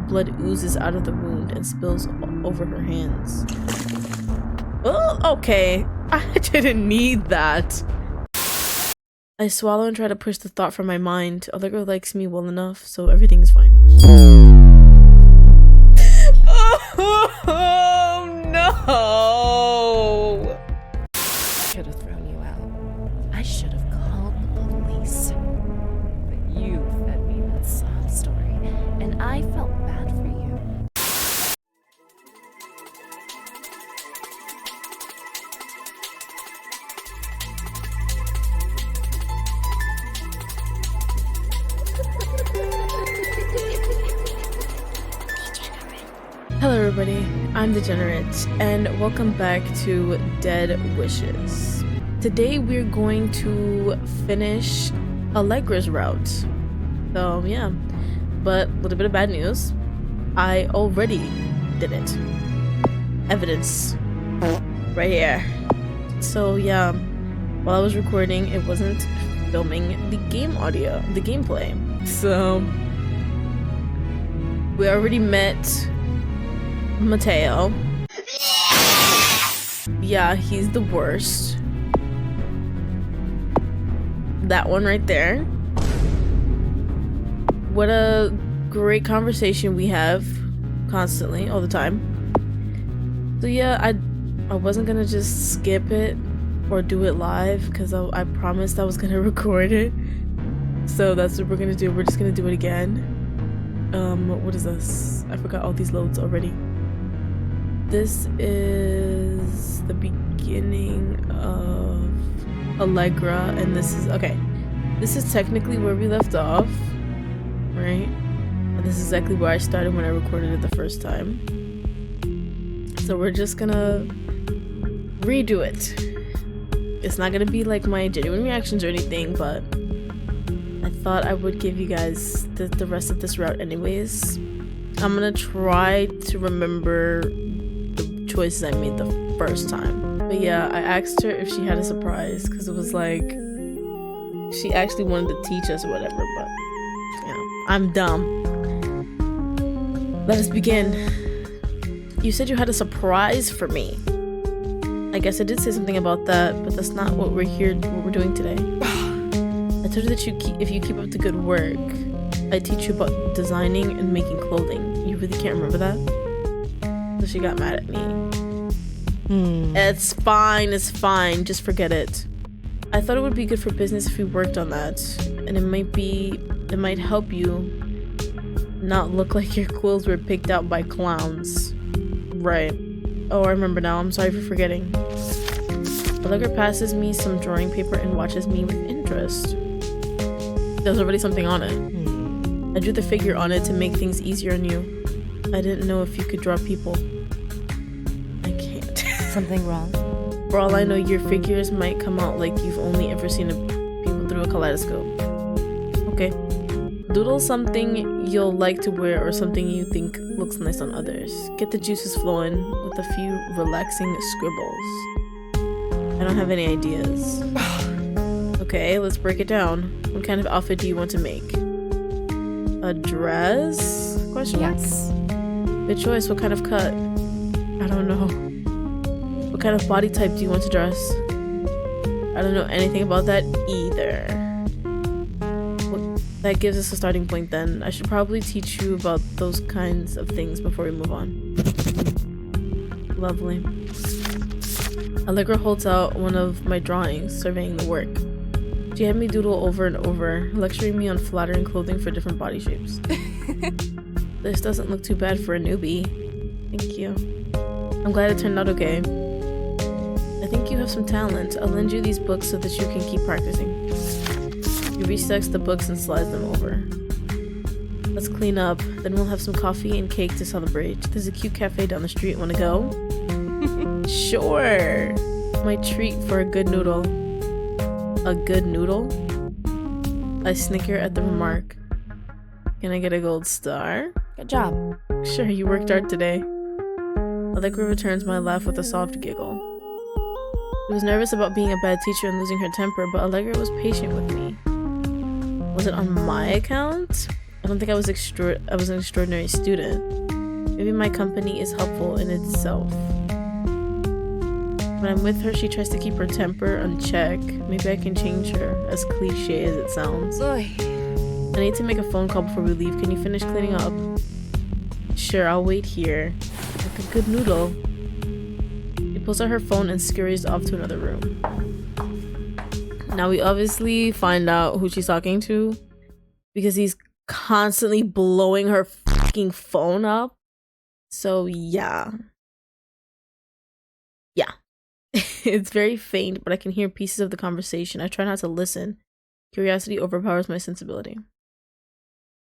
blood oozes out of the wound and spills over her hands. Oh, okay. I didn't need that. I swallow and try to push the thought from my mind. Allegra likes me well enough, so everything's fine. Oh no! Should have thrown you out. I should have called the police. But you fed me that sob story, and I felt bad for you. Hello everybody, I'm Degenerate, and welcome back to Dead Wishes. Today we're going to finish Allegra's route. So yeah, but a little bit of bad news. I already did it. Evidence. Right here. So yeah, while I was recording, it wasn't filming the game audio, the gameplay. So we already met Mateo. Yeah, he's the worst. That one right there. What a great conversation we have constantly, all the time. So yeah, I wasn't gonna just skip it or do it live because I promised I was gonna record it. So that's what we're gonna do. We're just gonna do it again. What is this? I forgot all these loads already. This is the beginning of Allegra, and this is, okay, this is technically where we left off, right? And this is exactly where I started when I recorded it the first time. So we're just gonna redo it. It's not gonna be like my genuine reactions or anything, but I thought I would give you guys the rest of this route anyways. I'm gonna try to remember choices I made the first time. But yeah, I asked her if she had a surprise because it was like she actually wanted to teach us or whatever, but you know, I'm dumb. Let us begin. You said you had a surprise for me. I guess I did say something about that, but that's not what we're doing today. I told you that if you keep up the good work, I teach you about designing and making clothing. You really can't remember that? So she got mad at me. It's fine, just forget it. I thought it would be good for business if we worked on that, and it might help you not look like your quills were picked out by clowns. Right. Oh, I remember now. I'm sorry for forgetting. Allegra passes me some drawing paper and watches me with interest. There's already something on it. I drew the figure on it to make things easier on you. I didn't know if you could draw people. I can't. Something wrong? For all I know, your figures might come out like you've only ever seen people through a kaleidoscope. Okay. Doodle something you'll like to wear or something you think looks nice on others. Get the juices flowing with a few relaxing scribbles. I don't have any ideas. Okay, let's break it down. What kind of outfit do you want to make? A dress? Question mark? Yes. Good choice. What kind of cut? I don't know. What kind of body type do you want to dress? I don't know anything about that either. Well, that gives us a starting point then. I should probably teach you about those kinds of things before we move on. Lovely. Allegra holds out one of my drawings, surveying the work. She had me doodle over and over, lecturing me on flattering clothing for different body shapes. This doesn't look too bad for a newbie. Thank you. I'm glad it turned out okay. I think you have some talent. I'll lend you these books so that you can keep practicing. He resets the books and slides them over. Let's clean up, then we'll have some coffee and cake to celebrate. There's a cute cafe down the street. Wanna go? Sure. My treat for a good noodle. A good noodle? I snicker at the remark. Can I get a gold star? Good job. Sure, you worked hard today. Allegra returns my laugh with a soft giggle. I was nervous about being a bad teacher and losing her temper, but Allegra was patient with me. Was it on my account? A don't think I was an extraordinary student. Maybe my company is helpful in itself. When I'm with her, she tries to keep her temper on check. Maybe I can change her, as cliche as it sounds. Oy. I need to make a phone call before we leave. Can you finish cleaning up? Sure, I'll wait here. Like a good noodle. She pulls out her phone and scurries off to another room. Now we obviously find out who she's talking to because he's constantly blowing her fucking phone up. So yeah. Yeah. It's very faint, but I can hear pieces of the conversation. I try not to listen. Curiosity overpowers my sensibility.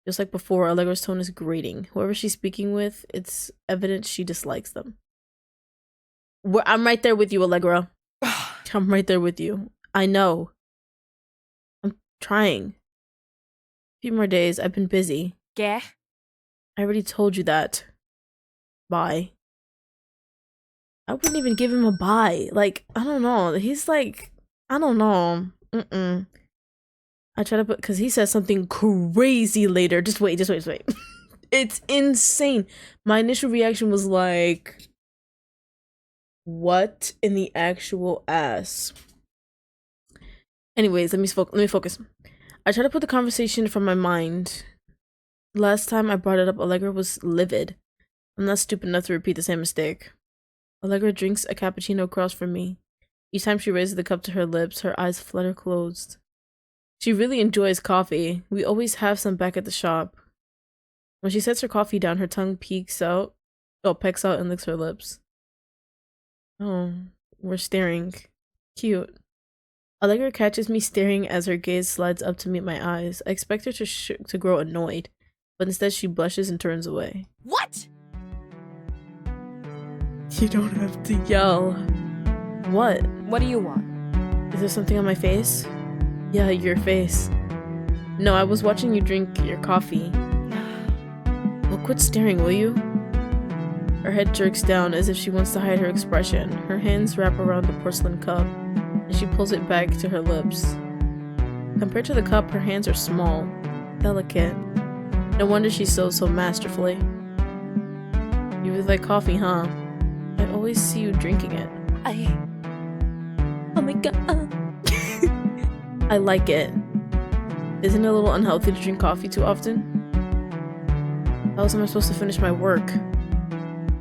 Just like before, Allegra's tone is grating. Whoever she's speaking with, it's evident she dislikes them. I'm right there with you, Allegra. I'm right there with you. I know. I'm trying. A few more days. I've been busy. Yeah. I already told you that. Bye. I wouldn't even give him a bye. Like, I don't know. He's like, I don't know. I try to put, because he says something crazy later. Just wait. It's insane. My initial reaction was like, what in the actual ass? Anyways, let me focus. I try to put the conversation from my mind. Last time I brought it up, Allegra was livid. I'm not stupid enough to repeat the same mistake. Allegra drinks a cappuccino across from me. Each time she raises the cup to her lips, her eyes flutter closed. She really enjoys coffee. We always have some back at the shop. When she sets her coffee down, her tongue pecks out and licks her lips. Oh, we're staring. Cute. Allegra catches me staring as her gaze slides up to meet my eyes. I expect her to grow annoyed, but instead she blushes and turns away. What? You don't have to yell. What? What do you want? Is there something on my face? Yeah, your face. No, I was watching you drink your coffee. Well, quit staring, will you? Her head jerks down as if she wants to hide her expression. Her hands wrap around the porcelain cup, and she pulls it back to her lips. Compared to the cup, her hands are small, delicate. No wonder she sews so masterfully. You really like coffee, huh? I always see you drinking it. Oh my god. I like it. Isn't it a little unhealthy to drink coffee too often? How else am I supposed to finish my work?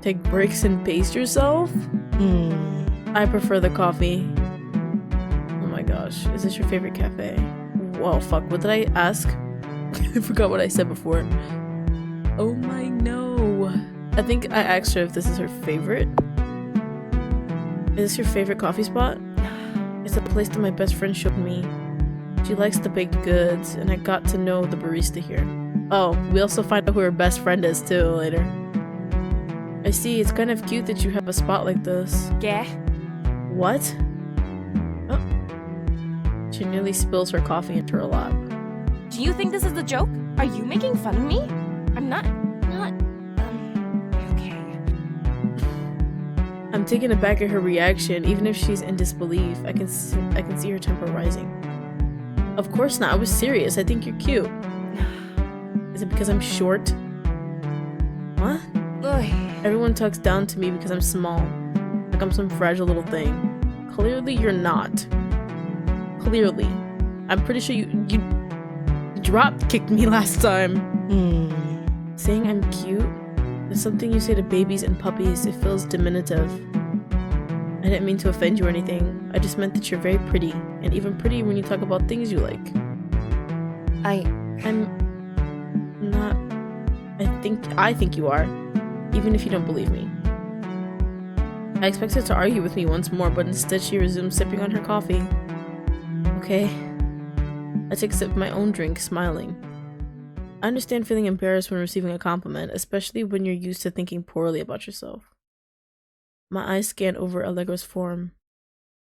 Take breaks and pace yourself? I prefer the coffee. Oh my gosh. Is this your favorite cafe? Well, fuck. What did I ask? I forgot what I said before. Oh my no. I think I asked her if this is her favorite. Is this your favorite coffee spot? It's a place that my best friend showed me. She likes the baked goods, and I got to know the barista here. Oh, we also find out who her best friend is too later. I see, it's kind of cute that you have a spot like this. Yeah. What? Oh. She nearly spills her coffee into her lap. Do you think this is a joke? Are you making fun of me? I'm not, okay. I'm taken aback at her reaction. Even if she's in disbelief, I can see her temper rising. Of course not, I was serious. I think you're cute. Is it because I'm short? What? Ugh. Everyone talks down to me because I'm small. Like I'm some fragile little thing. Clearly you're not. Clearly. I'm pretty sure you drop kicked me last time. Saying I'm cute is something you say to babies and puppies. It feels diminutive. I didn't mean to offend you or anything. I just meant that you're very pretty, and even pretty when you talk about things you like. I'm not. I think you are, even if you don't believe me. I expected to argue with me once more, but instead she resumed sipping on her coffee. Okay. I take a sip of my own drink, smiling. I understand feeling embarrassed when receiving a compliment, especially when you're used to thinking poorly about yourself. My eyes scan over Allegra's form.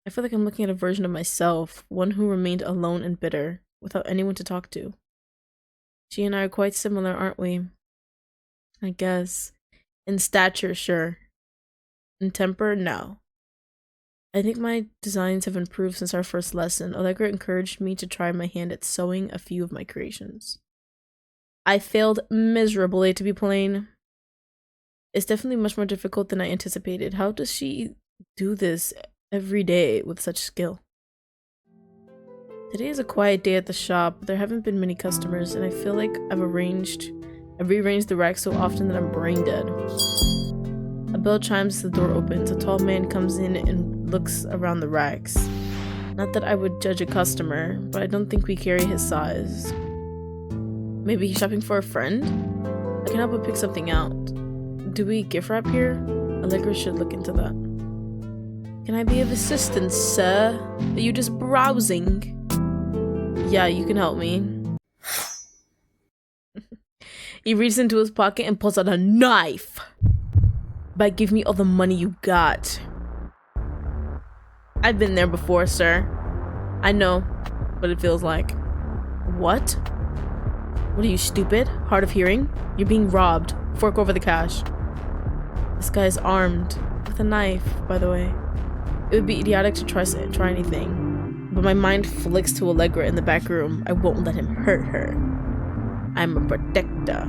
I feel like I'm looking at a version of myself, one who remained alone and bitter, without anyone to talk to. She and I are quite similar, aren't we? I guess. In stature, sure. In temper, no. I think my designs have improved since our first lesson. Allegra encouraged me to try my hand at sewing a few of my creations. I failed miserably, to be plain. It's definitely much more difficult than I anticipated. How does she do this every day with such skill? Today is a quiet day at the shop. There haven't been many customers, and I feel like I've rearranged the racks so often that I'm brain dead. A bell chimes as the door opens. A tall man comes in and looks around the racks. Not that I would judge a customer, but I don't think we carry his size. Maybe he's shopping for a friend? I can help but pick something out. Do we gift wrap here? Allegra should look into that. Can I be of assistance, sir? Are you just browsing? Yeah, you can help me. He reaches into his pocket and pulls out a knife. But give me all the money you got. I've been there before, sir. I know what it feels like. What? What are you, stupid? Hard of hearing? You're being robbed. Fork over the cash. This guy is armed with a knife, by the way. It would be idiotic to try anything. But my mind flicks to Allegra in the back room. I won't let him hurt her. I'm a protector.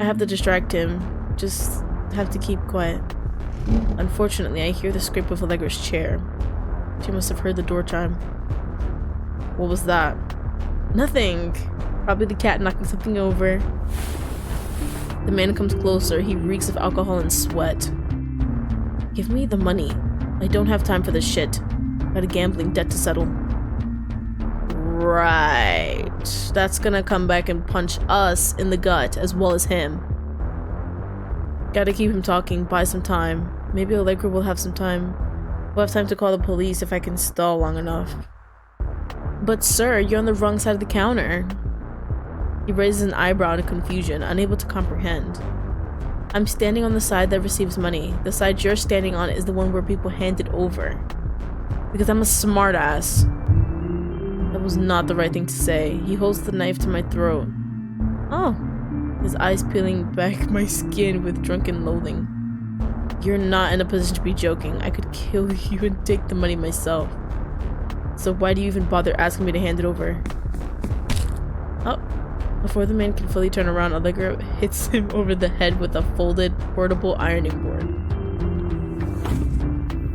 I have to distract him. Just have to keep quiet. Unfortunately, I hear the scrape of Allegra's chair. She must have heard the door chime. What was that? Nothing. Probably the cat knocking something over. The man comes closer. He reeks of alcohol and sweat. Give me the money. I don't have time for this shit. Got a gambling debt to settle. Right. That's gonna come back and punch us in the gut as well as him. Gotta keep him talking, buy some time. Maybe Allegra will have some time. We'll have time to call the police if I can stall long enough. But sir, you're on the wrong side of the counter. He raises an eyebrow in confusion, unable to comprehend. I'm standing on the side that receives money. The side you're standing on is the one where people hand it over. Because I'm a smartass. That was not the right thing to say. He holds the knife to my throat. Oh. His eyes peeling back my skin with drunken loathing. You're not in a position to be joking. I could kill you and take the money myself. So why do you even bother asking me to hand it over? Oh. Before the man can fully turn around, Allegra hits him over the head with a folded, portable ironing board.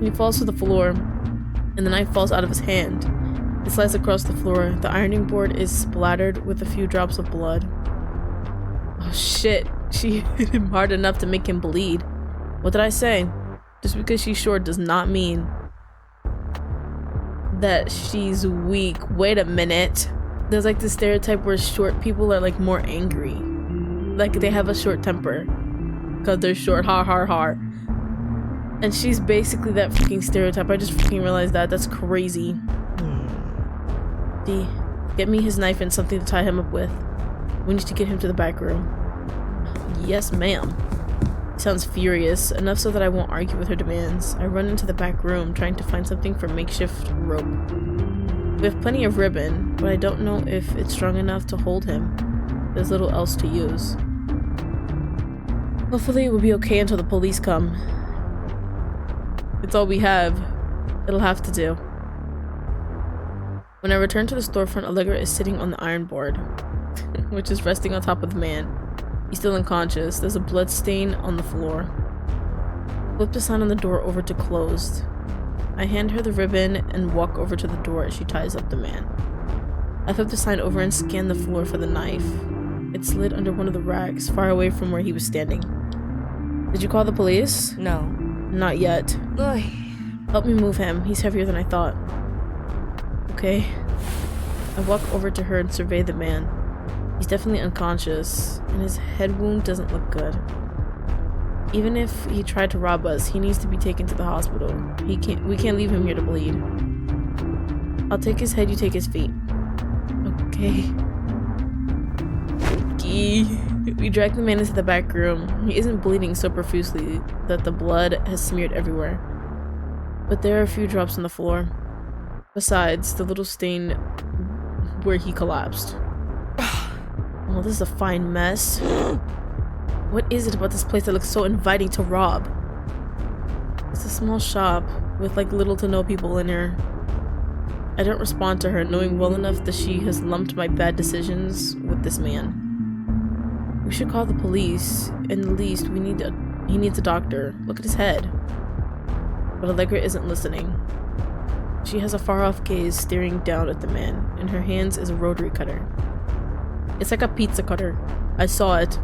He falls to the floor, and the knife falls out of his hand. It slides across the floor. The ironing board is splattered with a few drops of blood. Oh shit, she hit him hard enough to make him bleed. What did I say? Just because she's short does not mean that she's weak. Wait a minute. There's like this stereotype where short people are like more angry. Like they have a short temper. Because they're short, ha ha ha. And she's basically that fucking stereotype. I just fucking realized that. That's crazy. D, get me his knife and something to tie him up with. We need to get him to the back room. Yes, ma'am. He sounds furious, enough so that I won't argue with her demands. I run into the back room, trying to find something for makeshift rope. We have plenty of ribbon, but I don't know if it's strong enough to hold him. There's little else to use. Hopefully it will be okay until the police come. It's all we have. It'll have to do. When I return to the storefront, Allegra is sitting on the iron board, which is resting on top of the man. He's still unconscious. There's a blood stain on the floor. Flip the sign on the door over to closed. I hand her the ribbon and walk over to the door as she ties up the man. I flip the sign over and scan the floor for the knife. It slid under one of the racks, far away from where he was standing. Did you call the police? No. Not yet. Ugh. Help me move him. He's heavier than I thought. Okay. I walk over to her and survey the man. He's definitely unconscious, and his head wound doesn't look good. Even if he tried to rob us, he needs to be taken to the hospital. We can't leave him here to bleed. I'll take his head, you take his feet. Okay. We drag the man into the back room. He isn't bleeding so profusely that the blood has smeared everywhere. But there are a few drops on the floor. Besides, the little stain where he collapsed. Well, this is a fine mess. What is it about this place that looks so inviting to rob? It's a small shop with like little to no people in here. I don't respond to her, knowing well enough that she has lumped my bad decisions with this man. We should call the police. In the least, he needs a doctor. Look at his head. But Allegra isn't listening. She has a far-off gaze staring down at the man. In her hands is a rotary cutter. It's like a pizza cutter. I saw it.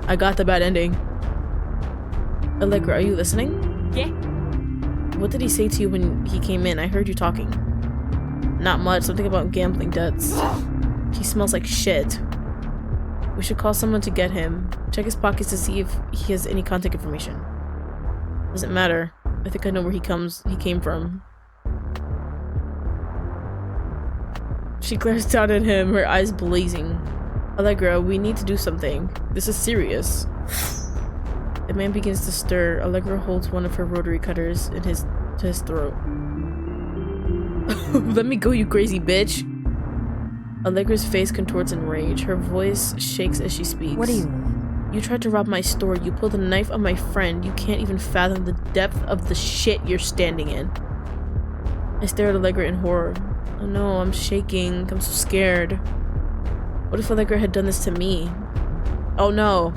I got the bad ending. Allegra, are you listening? Yeah. What did he say to you when he came in? I heard you talking. Not much. Something about gambling debts. He smells like shit. We should call someone to get him. Check his pockets to see if he has any contact information. Doesn't matter. I think I know where he came from. She glares down at him, her eyes blazing. Allegra, we need to do something. This is serious. The man begins to stir. Allegra holds one of her rotary cutters to his throat. Let me go, you crazy bitch. Allegra's face contorts in rage. Her voice shakes as she speaks. What do you want? You tried to rob my store. You pulled a knife on my friend. You can't even fathom the depth of the shit you're standing in. I stare at Allegra in horror. Oh no, I'm shaking. I'm so scared. What if Allegra had done this to me? Oh no.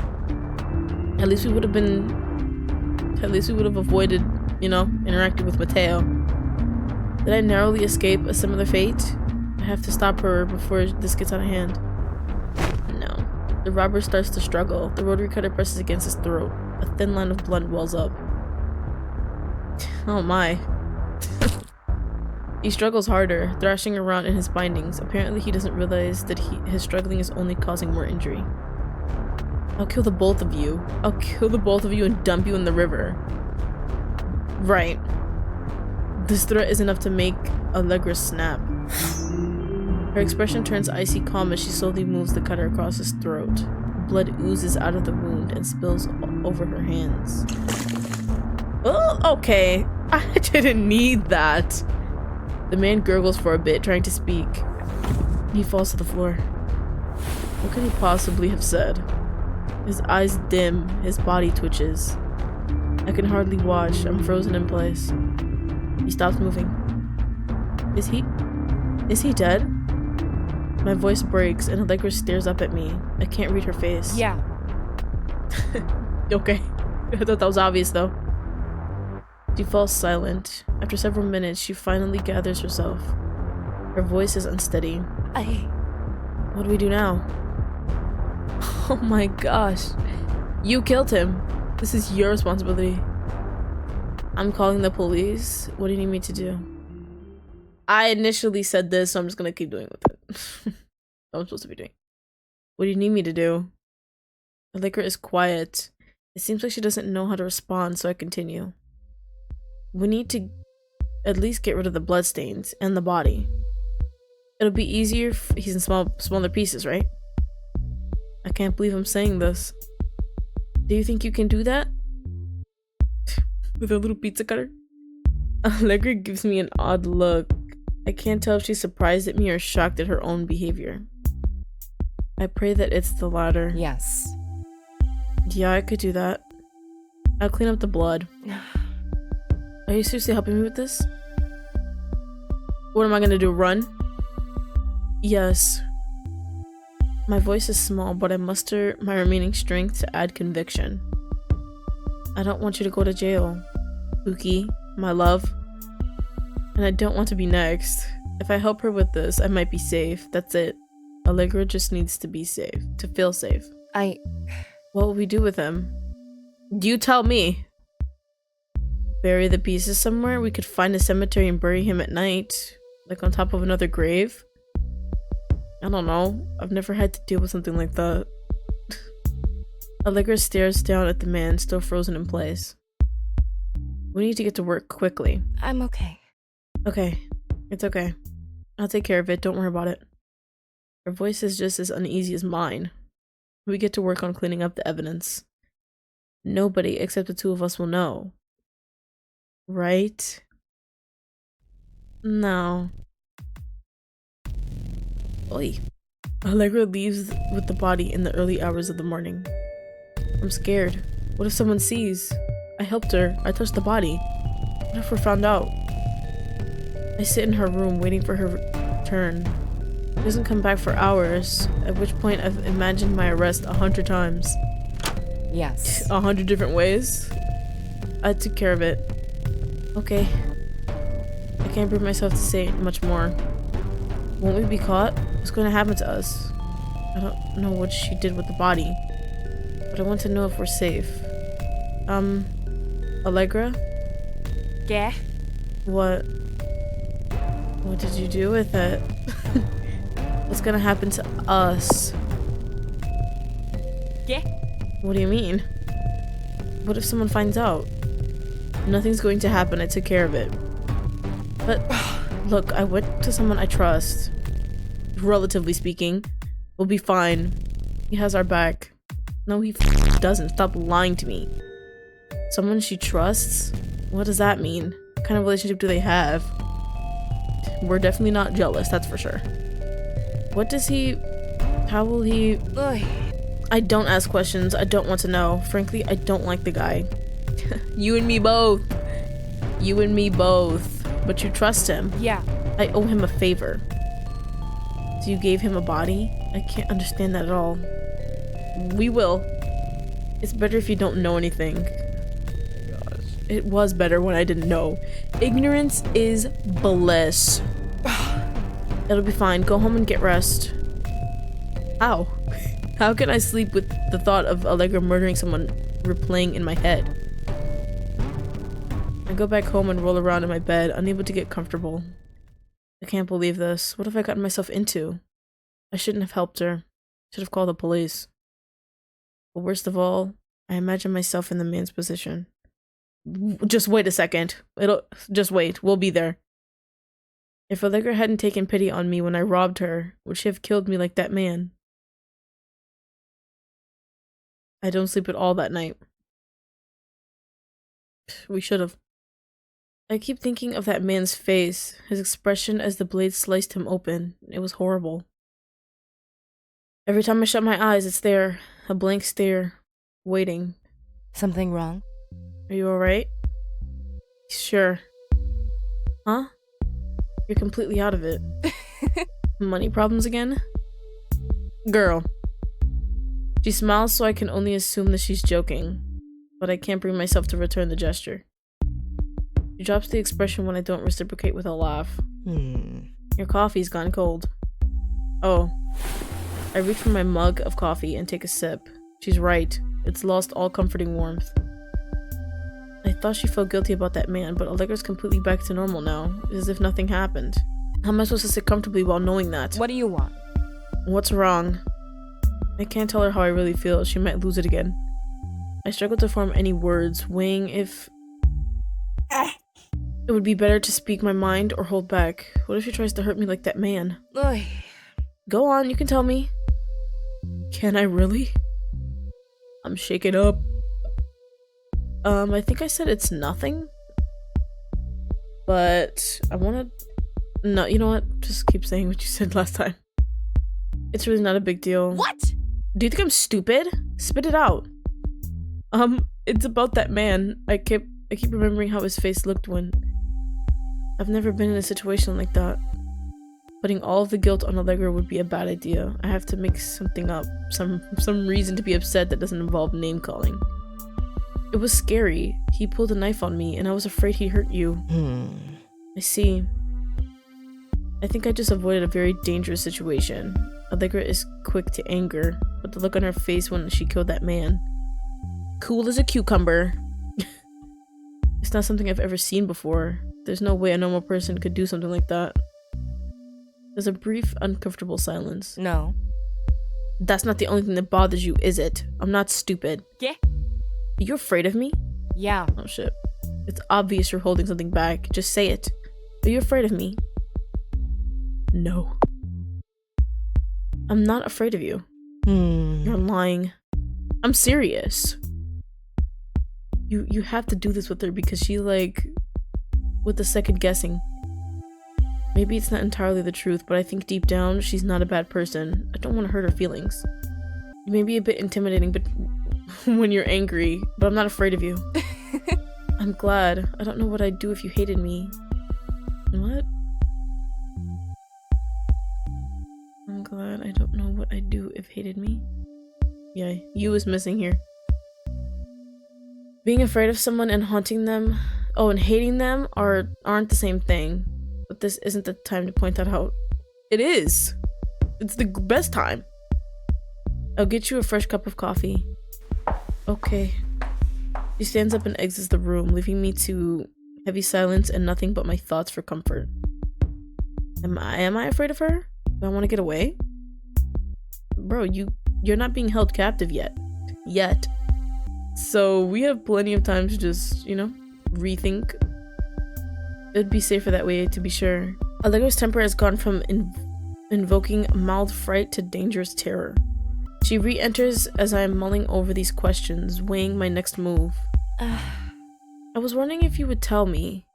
At least we would have avoided, you know, interacting with Mateo. Did I narrowly escape a similar fate? I have to stop her before this gets out of hand. No. The robber starts to struggle. The rotary cutter presses against his throat. A thin line of blood wells up. Oh my. He struggles harder, thrashing around in his bindings. Apparently he doesn't realize that his struggling is only causing more injury. I'll kill the both of you. I'll kill the both of you and dump you in the river. Right. This threat is enough to make Allegra snap. Her expression turns icy calm as she slowly moves the cutter across his throat. Blood oozes out of the wound and spills over her hands. Oh, okay. I didn't need that. The man gurgles for a bit, trying to speak. He falls to the floor. What could he possibly have said? His eyes dim, his body twitches. I can hardly watch. I'm frozen in place. He stops moving. Is he dead? My voice breaks and Allegra stares up at me. I can't read her face. Yeah. Okay. I thought that was obvious though. She falls silent. After several minutes, she finally gathers herself. Her voice is unsteady. What do we do now? Oh my gosh. You killed him. This is your responsibility. I'm calling the police. What do you need me to do? I initially said this, so I'm just gonna keep doing with it. What I'm supposed to be doing. What do you need me to do? Allegra is quiet. It seems like she doesn't know how to respond, so I continue. We need to at least get rid of the bloodstains and the body. It'll be easier if he's in smaller pieces, right? I can't believe I'm saying this. Do you think you can do that? With a little pizza cutter? Allegra gives me an odd look. I can't tell if she's surprised at me or shocked at her own behavior. I pray that it's the latter. Yes. Yeah, I could do that. I'll clean up the blood. Are you seriously helping me with this? What am I gonna do, run? Yes. My voice is small, but I muster my remaining strength to add conviction. I don't want you to go to jail, Pookie, my love. And I don't want to be next. If I help her with this, I might be safe. That's it. Allegra just needs to be safe, to feel safe. What will we do with him? You tell me. Bury the pieces somewhere? We could find a cemetery and bury him at night. Like on top of another grave? I don't know. I've never had to deal with something like that. Allegra stares down at the man, still frozen in place. We need to get to work quickly. I'm okay. Okay. It's okay. I'll take care of it. Don't worry about it. Her voice is just as uneasy as mine. We get to work on cleaning up the evidence. Nobody except the two of us will know. Right? No. Oi. Allegra leaves with the body in the early hours of the morning. I'm scared. What if someone sees? I helped her. I touched the body. What if we're found out? I sit in her room waiting for her return. He doesn't come back for hours, at which point I've imagined my arrest 100 times. Yes. 100 different ways. I took care of it. Okay. I can't bring myself to say much more. Won't we be caught? What's going to happen to us? I don't know what she did with the body, but I want to know if we're safe. Allegra? Yeah? What did you do with it? What's gonna happen to us? Yeah? What do you mean? What if someone finds out? Nothing's going to happen, I took care of it. But, look, I went to someone I trust. Relatively speaking. We'll be fine. He has our back. No, he doesn't. Stop lying to me. Someone she trusts? What does that mean? What kind of relationship do they have? We're definitely not jealous, that's for sure. What does he... How will he... Ugh. I don't ask questions. I don't want to know. Frankly, I don't like the guy. You and me both. You and me both. But you trust him. Yeah. I owe him a favor. So you gave him a body? I can't understand that at all. We will. It's better if you don't know anything. Gosh. It was better when I didn't know. Ignorance is bliss. It'll be fine. Go home and get rest. How? How can I sleep with the thought of Allegra murdering someone replaying in my head? I go back home and roll around in my bed, unable to get comfortable. I can't believe this. What have I gotten myself into? I shouldn't have helped her. Should have called the police. But worst of all, I imagine myself in the man's position. Just wait a second. Just wait. We'll be there. If Allegra hadn't taken pity on me when I robbed her, would she have killed me like that man? I don't sleep at all that night. We should have. I keep thinking of that man's face, his expression as the blade sliced him open. It was horrible. Every time I shut my eyes, it's there, a blank stare, waiting. Something wrong? Are you alright? Sure. Huh? You're completely out of it. Money problems again? Girl. She smiles so I can only assume that she's joking, but I can't bring myself to return the gesture. She drops the expression when I don't reciprocate with a laugh. Your coffee's gone cold. Oh. I reach for my mug of coffee and take a sip. She's right. It's lost all comforting warmth. I thought she felt guilty about that man, but Allegra's completely back to normal now, as if nothing happened. How am I supposed to sit comfortably while knowing that? What do you want? What's wrong? I can't tell her how I really feel. She might lose it again. I struggle to form any words, weighing if it would be better to speak my mind or hold back. What if she tries to hurt me like that man? Ugh. Go on, you can tell me. Can I really? I'm shaken up. I think I said it's nothing. But I wanna... No, you know what? Just keep saying what you said last time. It's really not a big deal. What? Do you think I'm stupid? Spit it out. It's about that man. I keep remembering how his face looked when... I've never been in a situation like that. Putting all of the guilt on Allegra would be a bad idea. I have to make something up. Some reason to be upset that doesn't involve name-calling. It was scary. He pulled a knife on me, and I was afraid he'd hurt you. I see. I think I just avoided a very dangerous situation. Allegra is quick to anger, but the look on her face when she killed that man. Cool as a cucumber. It's not something I've ever seen before. There's no way a normal person could do something like that. There's a brief, uncomfortable silence. No. That's not the only thing that bothers you, is it? I'm not stupid. Yeah. Are you afraid of me? Yeah. Oh shit. It's obvious you're holding something back. Just say it. Are you afraid of me? No. I'm not afraid of you. You're lying. I'm serious. You have to do this with her because she like... with the second guessing. Maybe it's not entirely the truth, but I think deep down, she's not a bad person. I don't want to hurt her feelings. You may be a bit intimidating but when you're angry, but I'm not afraid of you. I'm glad. I don't know what I'd do if you hated me. What? glad I don't know what I'd do if hated me. Yeah, you is missing here. Being afraid of someone and haunting them, and hating them aren't the same thing. But this isn't the time to point that out. It is. It's the best time. I'll get you a fresh cup of coffee. Okay. She stands up and exits the room, leaving me to heavy silence and nothing but my thoughts for comfort. Am I afraid of her? Do I want to get away? Bro, you're not being held captive yet. So we have plenty of time to just, rethink. It'd be safer that way, to be sure. Allegra's temper has gone from invoking mild fright to dangerous terror. She re-enters as I am mulling over these questions, weighing my next move. I was wondering if you would tell me.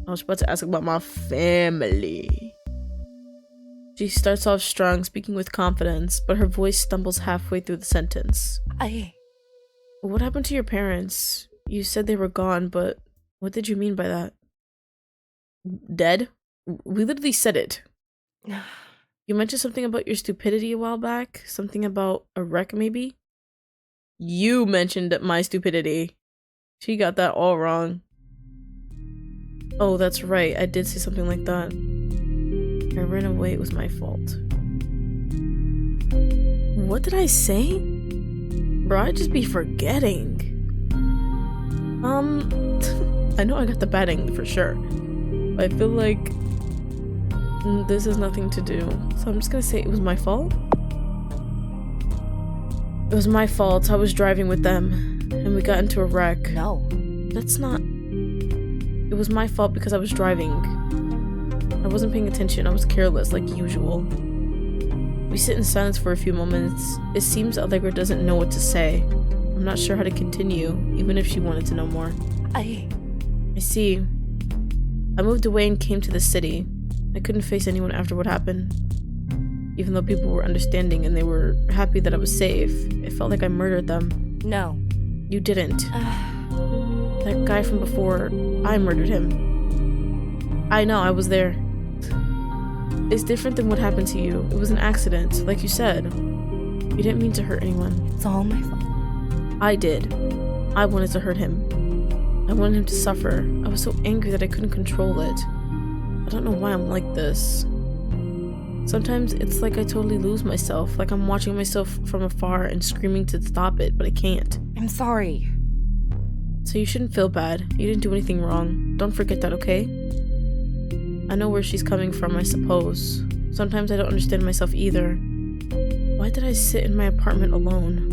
I was about to ask about my family. She starts off strong, speaking with confidence, but her voice stumbles halfway through the sentence. What happened to your parents? You said they were gone, but what did you mean by that? Dead? We literally said it. You mentioned something about your stupidity a while back? Something about a wreck, maybe? You mentioned my stupidity. She got that all wrong. Oh, that's right. I did say something like that. I ran away. It was my fault. What did I say? Bro, I'd just be forgetting. I know I got the batting for sure. But I feel like this has nothing to do. So I'm just gonna say it was my fault. It was my fault. I was driving with them and we got into a wreck. No. That's not... It was my fault because I was driving. I wasn't paying attention. I was careless, like usual. We sit in silence for a few moments. It seems Allegra doesn't know what to say. I'm not sure how to continue, even if she wanted to know more. I see. I moved away and came to the city. I couldn't face anyone after what happened. Even though people were understanding and they were happy that I was safe, it felt like I murdered them. No. You didn't. That guy from before, I murdered him. I know, I was there. It's different than what happened to you. It was an accident, like you said. You didn't mean to hurt anyone. It's all my fault. I did. I wanted to hurt him. I wanted him to suffer. I was so angry that I couldn't control it. I don't know why I'm like this. Sometimes it's like I totally lose myself, like I'm watching myself from afar and screaming to stop it, but I can't. I'm sorry. So you shouldn't feel bad. You didn't do anything wrong. Don't forget that, okay? I know where she's coming from, I suppose. Sometimes I don't understand myself either. Why did I sit in my apartment alone?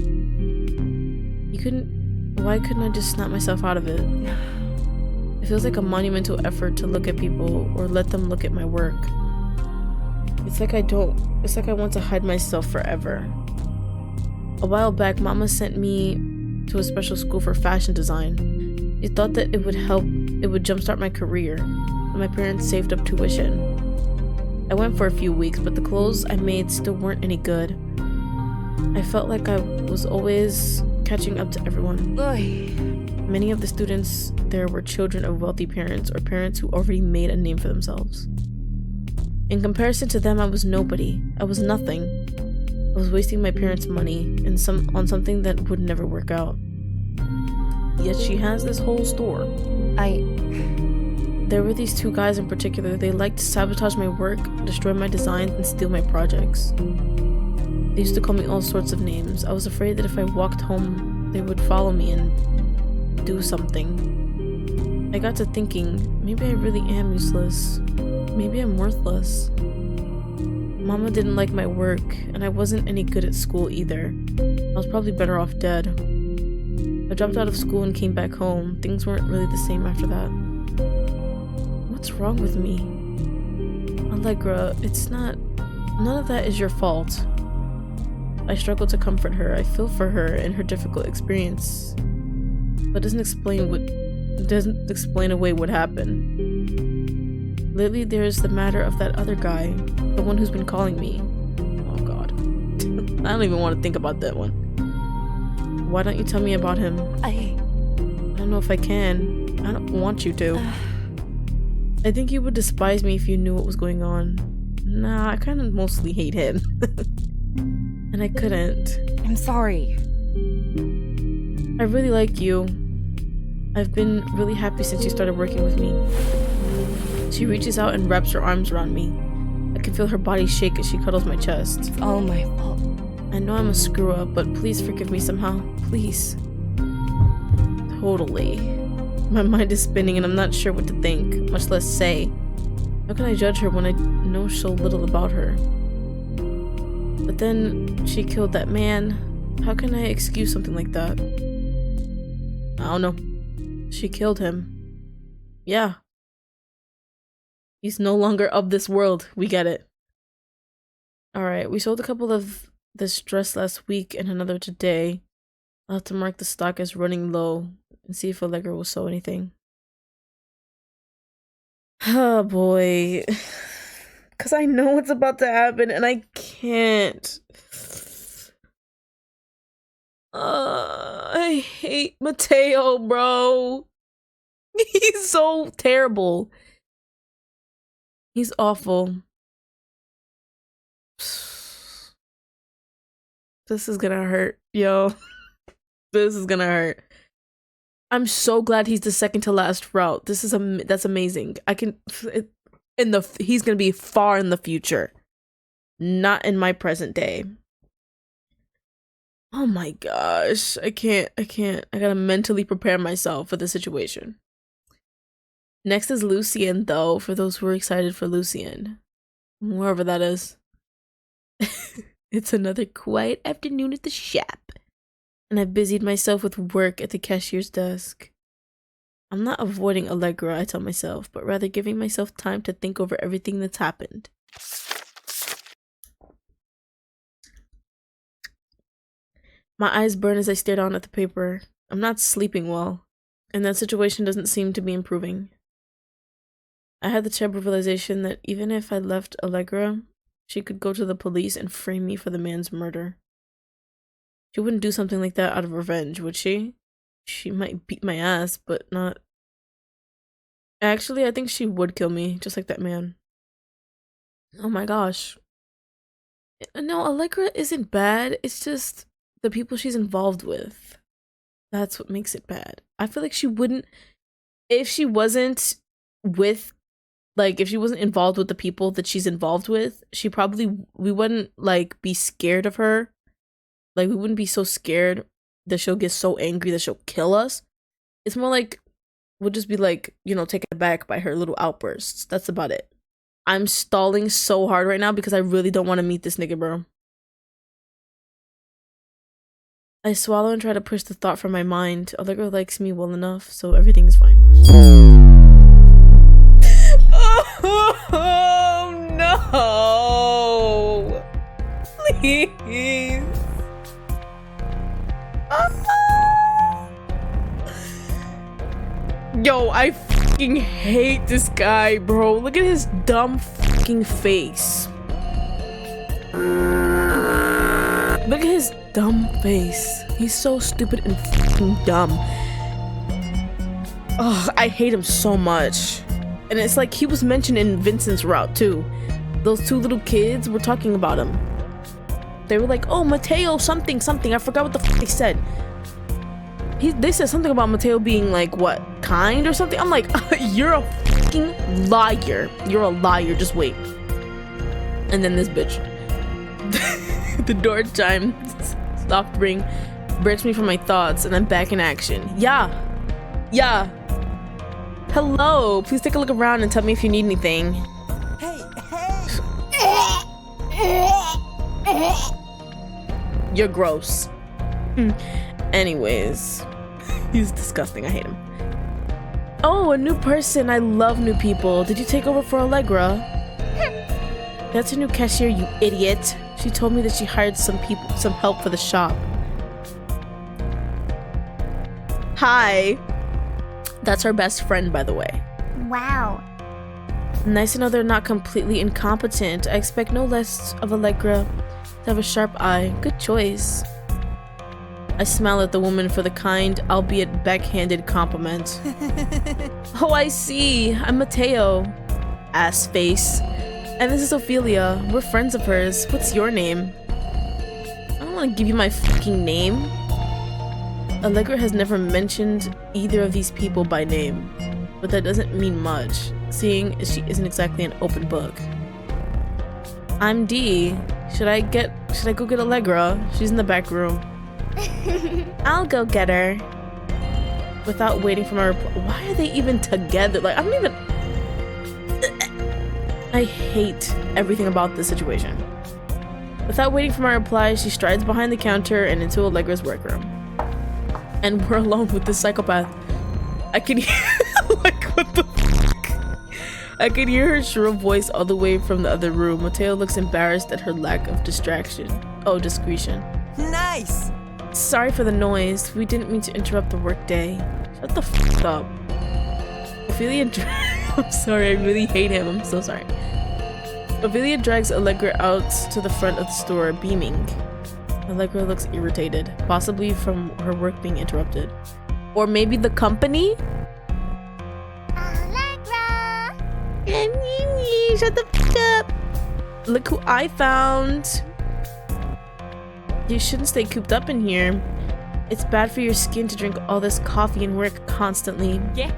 Why couldn't I just snap myself out of it? It feels like a monumental effort to look at people or let them look at my work. It's like I want to hide myself forever. A while back, Mama sent me to a special school for fashion design. She thought that it would jumpstart my career, and my parents saved up tuition. I went for a few weeks, but the clothes I made still weren't any good. I felt like I was always catching up to everyone. Many of the students there were children of wealthy parents or parents who already made a name for themselves. In comparison to them, I was nobody. I was nothing. I was wasting my parents' money on something that would never work out. Yet she has this whole store. There were these two guys in particular. They liked to sabotage my work, destroy my designs, and steal my projects. They used to call me all sorts of names. I was afraid that if I walked home, they would follow me and do something. I got to thinking, maybe I really am useless. Maybe I'm worthless. Mama didn't like my work, and I wasn't any good at school either. I was probably better off dead. I dropped out of school and came back home. Things weren't really the same after that. What's wrong with me? Allegra, none of that is your fault. I struggle to comfort her. I feel for her and her difficult experience, but doesn't explain away what happened. Lately, there's the matter of that other guy, the one who's been calling me. Oh God, I don't even want to think about that one. Why don't you tell me about him? I don't know if I can. I don't want you to. I think you would despise me if you knew what was going on. Nah, I kind of mostly hate him. And I couldn't. I'm sorry. I really like you. I've been really happy since you started working with me. She reaches out and wraps her arms around me. I can feel her body shake as she cuddles my chest. It's all my fault. I know I'm a screw up, but please forgive me somehow. Please. Totally. My mind is spinning and I'm not sure what to think, much less say. How can I judge her when I know so little about her? But then she killed that man. How can I excuse something like that? I don't know. She killed him. Yeah. He's no longer of this world. We get it. Alright, we sold a couple of this dress last week and another today. I'll have to mark the stock as running low and see if Allegra will sew anything. Oh boy. Because I know what's about to happen and I can't. I hate Mateo, bro. He's so terrible. He's awful. This is gonna hurt, yo. This is gonna hurt. I'm so glad he's the second to last route. This is that's amazing. I can he's gonna be far in the future, not in my present day. Oh my gosh, I can't. I gotta mentally prepare myself for the situation. Next is Lucien, though, for those who are excited for Lucien. Wherever that is. It's another quiet afternoon at the shop, and I've busied myself with work at the cashier's desk. I'm not avoiding Allegra, I tell myself, but rather giving myself time to think over everything that's happened. My eyes burn as I stare down at the paper. I'm not sleeping well, and that situation doesn't seem to be improving. I had the terrible realization that even if I left Allegra, she could go to the police and frame me for the man's murder. She wouldn't do something like that out of revenge, would she? She might beat my ass, but not... Actually, I think she would kill me, just like that man. Oh my gosh. No, Allegra isn't bad, it's just the people she's involved with. That's what makes it bad. I feel like she wouldn't... If she wasn't with... Like, if she wasn't involved with the people that she's involved with, we wouldn't, like, be scared of her. Like, we wouldn't be so scared that she'll get so angry that she'll kill us. It's more like, we'll just be, like, you know, taken aback by her little outbursts. That's about it. I'm stalling so hard right now because I really don't want to meet this nigga, bro. I swallow and try to push the thought from my mind. Allegra likes me well enough, so everything's fine. Oh no! Please! Yo, I fucking hate this guy, bro. Look at his dumb fucking face. Look at his dumb face. He's so stupid and fucking dumb. Oh, I hate him so much. And it's like he was mentioned in Vincent's route too. Those two little kids were talking about him. They were like, oh, Mateo something something. I forgot what the fuck they said. They said something about Mateo being like, what, kind or something? I'm like, you're a fucking liar. You're a liar. Just wait. And then this bitch. The door chime stopped ring, breaks me from my thoughts, and I'm back in action. Yeah. Hello, please take a look around and tell me if you need anything. Hey. You're gross. Anyways, he's disgusting. I hate him. Oh, a new person. I love new people. Did you take over for Allegra? That's her new cashier, you idiot. She told me that she hired some help for the shop. Hi. That's her best friend, by the way. Wow. Nice to know they're not completely incompetent. I expect no less of Allegra to have a sharp eye. Good choice. I smile at the woman for the kind, albeit backhanded compliment. Oh, I see. I'm Mateo. Ass face. And this is Ophelia. We're friends of hers. What's your name? I don't want to give you my fucking name. Allegra has never mentioned either of these people by name, but that doesn't mean much, seeing as she isn't exactly an open book. I'm Dee. Should I go get Allegra? She's in the back room. I'll go get her. Without waiting for my reply. Why are they even together? Like, I don't even... I hate everything about this situation. Without waiting for my reply, she strides behind the counter and into Allegra's workroom. And we're alone with this psychopath. I can hear... like, what the fuck? I can hear her shrill voice all the way from the other room. Mateo looks embarrassed at her lack of discretion. Nice! Sorry for the noise. We didn't mean to interrupt the workday. Shut the fuck up. Ophelia I'm sorry, I really hate him. I'm so sorry. Ophelia drags Allegra out to the front of the store, beaming. Allegra looks irritated, possibly from her work being interrupted. Or maybe the company? Allegra! Shut the fuck up! Look who I found! You shouldn't stay cooped up in here. It's bad for your skin to drink all this coffee and work constantly. Yeah.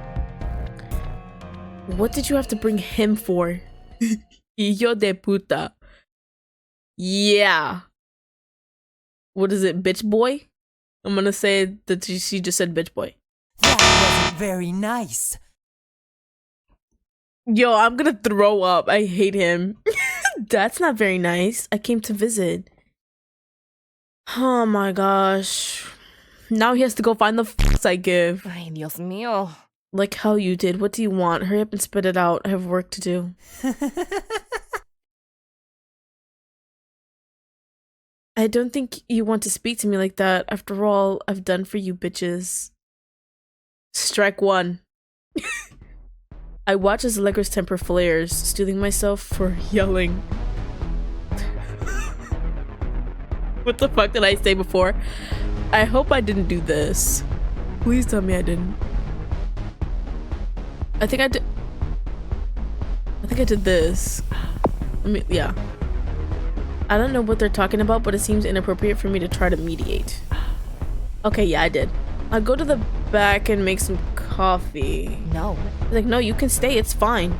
What did you have to bring him for? Hijo de puta. Yeah. What is it, bitch boy? I'm gonna say that she just said bitch boy. That wasn't very nice. Yo, I'm gonna throw up. I hate him. That's not very nice. I came to visit. Oh my gosh. Now he has to go find the fucks I give. Ay, Dios mío. Like how you did. What do you want? Hurry up and spit it out. I have work to do. I don't think you want to speak to me like that. After all I've done for you bitches. Strike one. I watch as Allegra's temper flares, stealing myself for yelling. What the fuck did I say before? I hope I didn't do this. Please tell me I didn't. I think I did this. I mean, yeah. I don't know what they're talking about, but it seems inappropriate for me to try to mediate. Okay, yeah, I did. I'll go to the back and make some coffee. No. Like, no, you can stay. It's fine.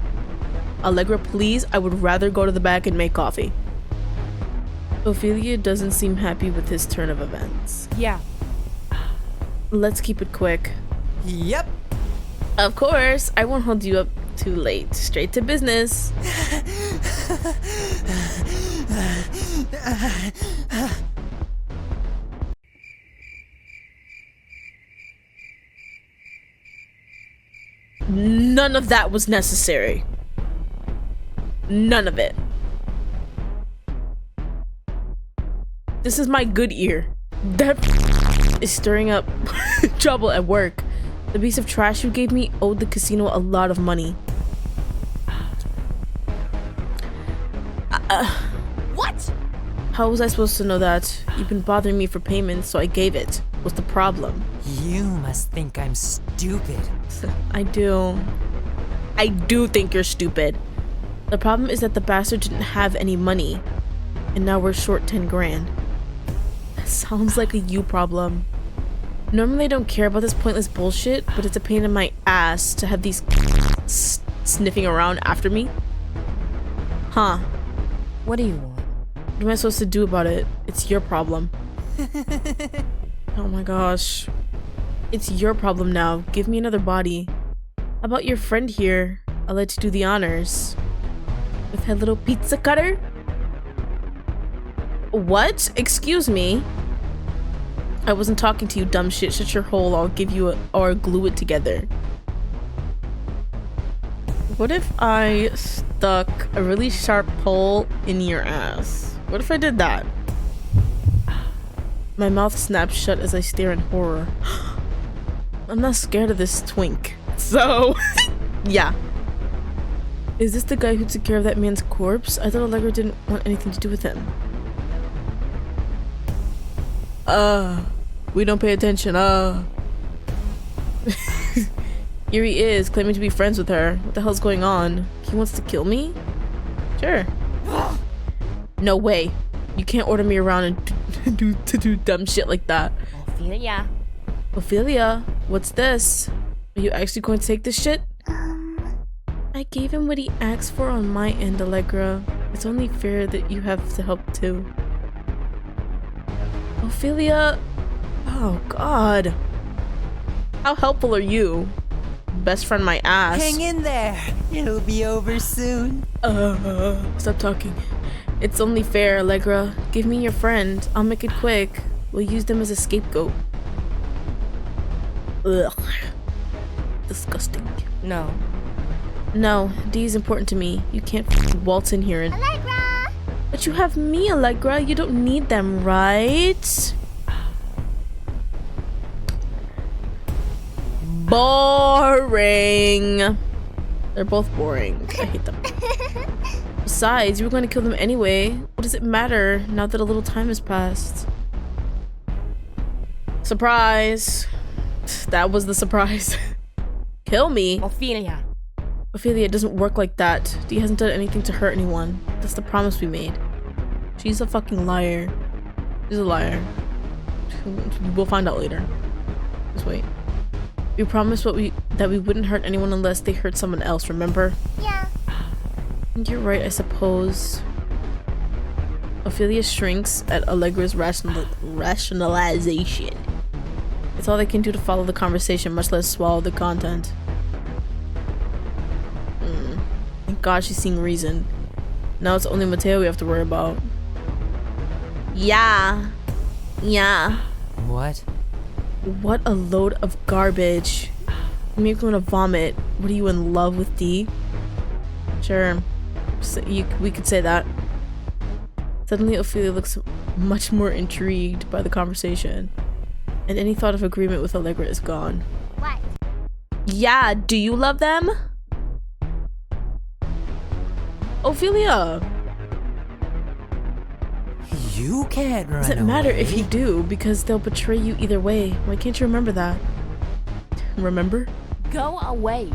Allegra, please. I would rather go to the back and make coffee. Ophelia doesn't seem happy with his turn of events. Yeah. Let's keep it quick. Yep. Of course. I won't hold you up too late. Straight to business. None of that was necessary. None of it. This is my good ear. That is stirring up trouble at work. The piece of trash you gave me owed the casino a lot of money. What? How was I supposed to know that? You've been bothering me for payment, so I gave it. What's the problem? You must think I'm stupid. I do. I do think you're stupid. The problem is that the bastard didn't have any money. And now we're short 10 grand. That sounds like a you problem. Normally I don't care about this pointless bullshit, but it's a pain in my ass to have these sniffing around after me. Huh. What do you want? What am I supposed to do about it? It's your problem. Oh my gosh. It's your problem now. Give me another body. How about your friend here? I'll let you do the honors. With her little pizza cutter? What? Excuse me? I wasn't talking to you, dumb shit. Shut your hole. I'll give you or glue it together. What if I stuck a really sharp pole in your ass? What if I did that? My mouth snaps shut as I stare in horror. I'm not scared of this twink. So, yeah. Is this the guy who took care of that man's corpse? I thought Allegra didn't want anything to do with him. We don't pay attention, Here he is, claiming to be friends with her. What the hell's going on? He wants to kill me? Sure. No way. You can't order me around and do dumb shit like that. Ophelia. Ophelia, what's this? Are you actually going to take this shit? I gave him what he asked for on my end, Allegra. It's only fair that you have to help too. Ophelia. Oh god. How helpful are you? Best friend my ass. Hang in there. It'll be over soon. Stop talking. It's only fair, Allegra. Give me your friend. I'll make it quick. We'll use them as a scapegoat. Ugh. Disgusting. No. No, D is important to me. You can't waltz in here and... Allegra! But you have me, Allegra. You don't need them, right? Boring. They're both boring. I hate them. Besides, you were going to kill them anyway. What does it matter now that a little time has passed? Surprise. That was the surprise. Kill me. Ophelia. Ophelia, it doesn't work like that. Dee hasn't done anything to hurt anyone. That's the promise we made. She's a fucking liar. She's a liar. We'll find out later. Just wait. We promised that we wouldn't hurt anyone unless they hurt someone else, remember? Yeah. You're right, I suppose. Ophelia shrinks at Allegra's rationalization. It's all they can do to follow the conversation, much less swallow the content. Thank God she's seeing reason. Now it's only Mateo we have to worry about. Yeah. Yeah. What? What a load of garbage. You make me want to vomit. What are you, in love with D? Sure. We could say that. Suddenly Ophelia looks much more intrigued by the conversation. And any thought of agreement with Allegra is gone. What? Yeah, do you love them? Ophelia! You can't run Doesn't matter away. if you do, because they'll betray you either way. Why can't you remember that? Remember? Go away.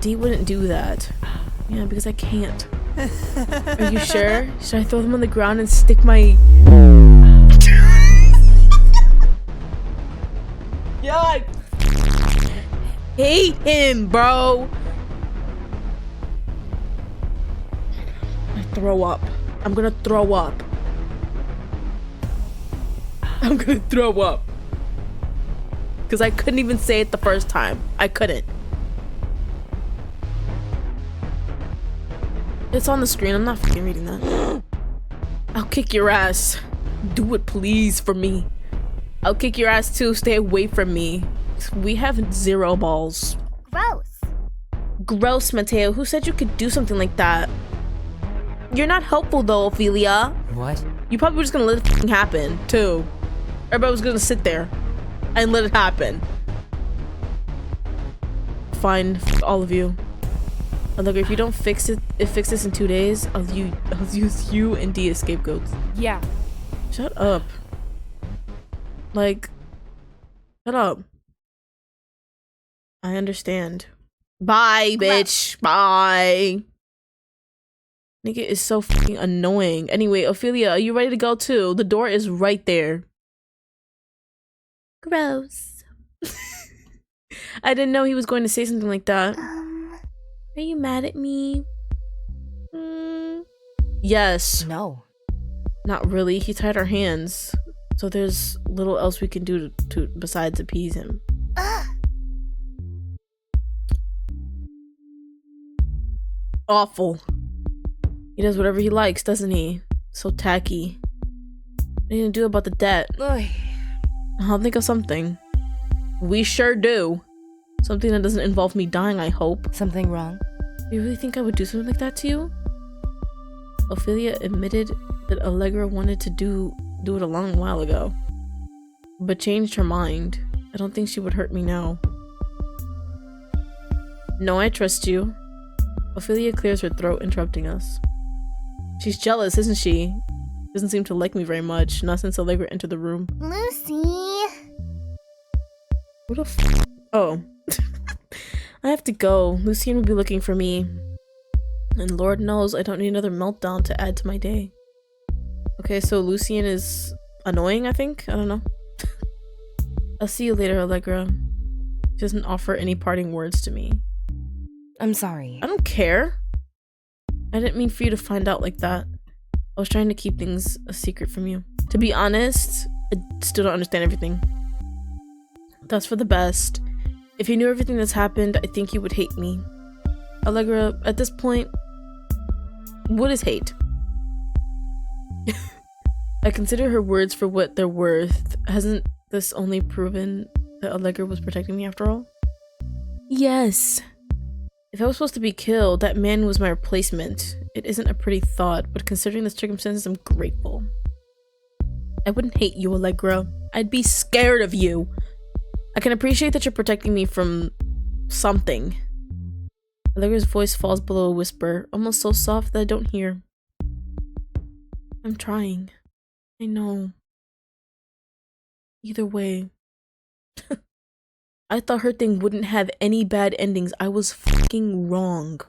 D wouldn't do that. Yeah, because I can't. Are you sure? Should I throw them on the ground and stick my... Yeah, I hate him, bro. I throw up. I'm gonna throw up. I'm gonna throw up. Because I couldn't even say it the first time. I couldn't. It's on the screen. I'm not fucking reading that. I'll kick your ass. Do it, please, for me. I'll kick your ass too. Stay away from me. We have 0 balls. Gross. Gross, Mateo. Who said you could do something like that? You're not helpful though, Ophelia. What? You probably were just gonna let it fucking happen, too. Everybody was gonna sit there and let it happen. Fine, all of you. Allegra, if you don't fix this in 2 days, I'll use you and D as scapegoats. Yeah. Shut up. Like, shut up. I understand. Bye, bitch. Bye. Nigga is so fucking annoying. Anyway, Ophelia, are you ready to go too? The door is right there. Gross. I didn't know he was going to say something like that. Are you mad at me? Yes. No. Not really. He tied our hands. So there's little else we can do to besides appease him. Awful. He does whatever he likes, doesn't he? So tacky. What are you gonna do about the debt? Ugh. I'll think of something. We sure do. Something that doesn't involve me dying, I hope. Something wrong? You really think I would do something like that to you? Ophelia admitted that Allegra wanted to do it a long while ago, but changed her mind. I don't think she would hurt me now. No, I trust you. Ophelia clears her throat, interrupting us. She's jealous, isn't she? Doesn't seem to like me very much, not since Allegra entered the room. Lucy. Who the f- Oh. I have to go. Lucien will be looking for me. And Lord knows I don't need another meltdown to add to my day. Okay, so Lucien is annoying, I think? I don't know. I'll see you later, Allegra. She doesn't offer any parting words to me. I'm sorry. I don't care. I didn't mean for you to find out like that. I was trying to keep things a secret from you. To be honest, I still don't understand everything. That's for the best. If you knew everything that's happened, I think you would hate me. Allegra, at this point, what is hate? I consider her words for what they're worth. Hasn't this only proven that Allegra was protecting me after all? Yes. If I was supposed to be killed, that man was my replacement. It isn't a pretty thought, but considering the circumstances, I'm grateful. I wouldn't hate you, Allegra. I'd be scared of you. I can appreciate that you're protecting me from something. Allegra's voice falls below a whisper, almost so soft that I don't hear. I'm trying. I know. Either way. I thought her thing wouldn't have any bad endings. I was fucking wrong.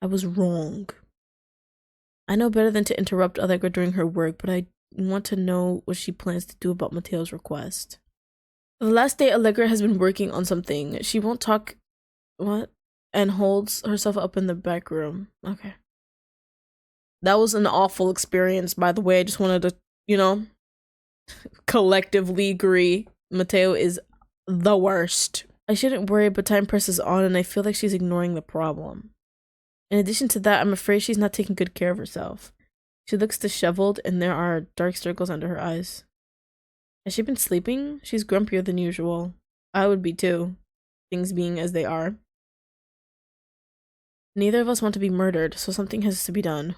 I was wrong. I know better than to interrupt Allegra during her work, but I want to know what she plans to do about Mateo's request. The last day Allegra has been working on something. She won't talk... What? And holds herself up in the back room. Okay. That was an awful experience, by the way. I just wanted to, you know, collectively agree. Mateo is the worst. I shouldn't worry, but time presses on and I feel like she's ignoring the problem. In addition to that, I'm afraid she's not taking good care of herself. She looks disheveled and there are dark circles under her eyes. Has she been sleeping? She's grumpier than usual. I would be too, things being as they are. Neither of us want to be murdered, so something has to be done.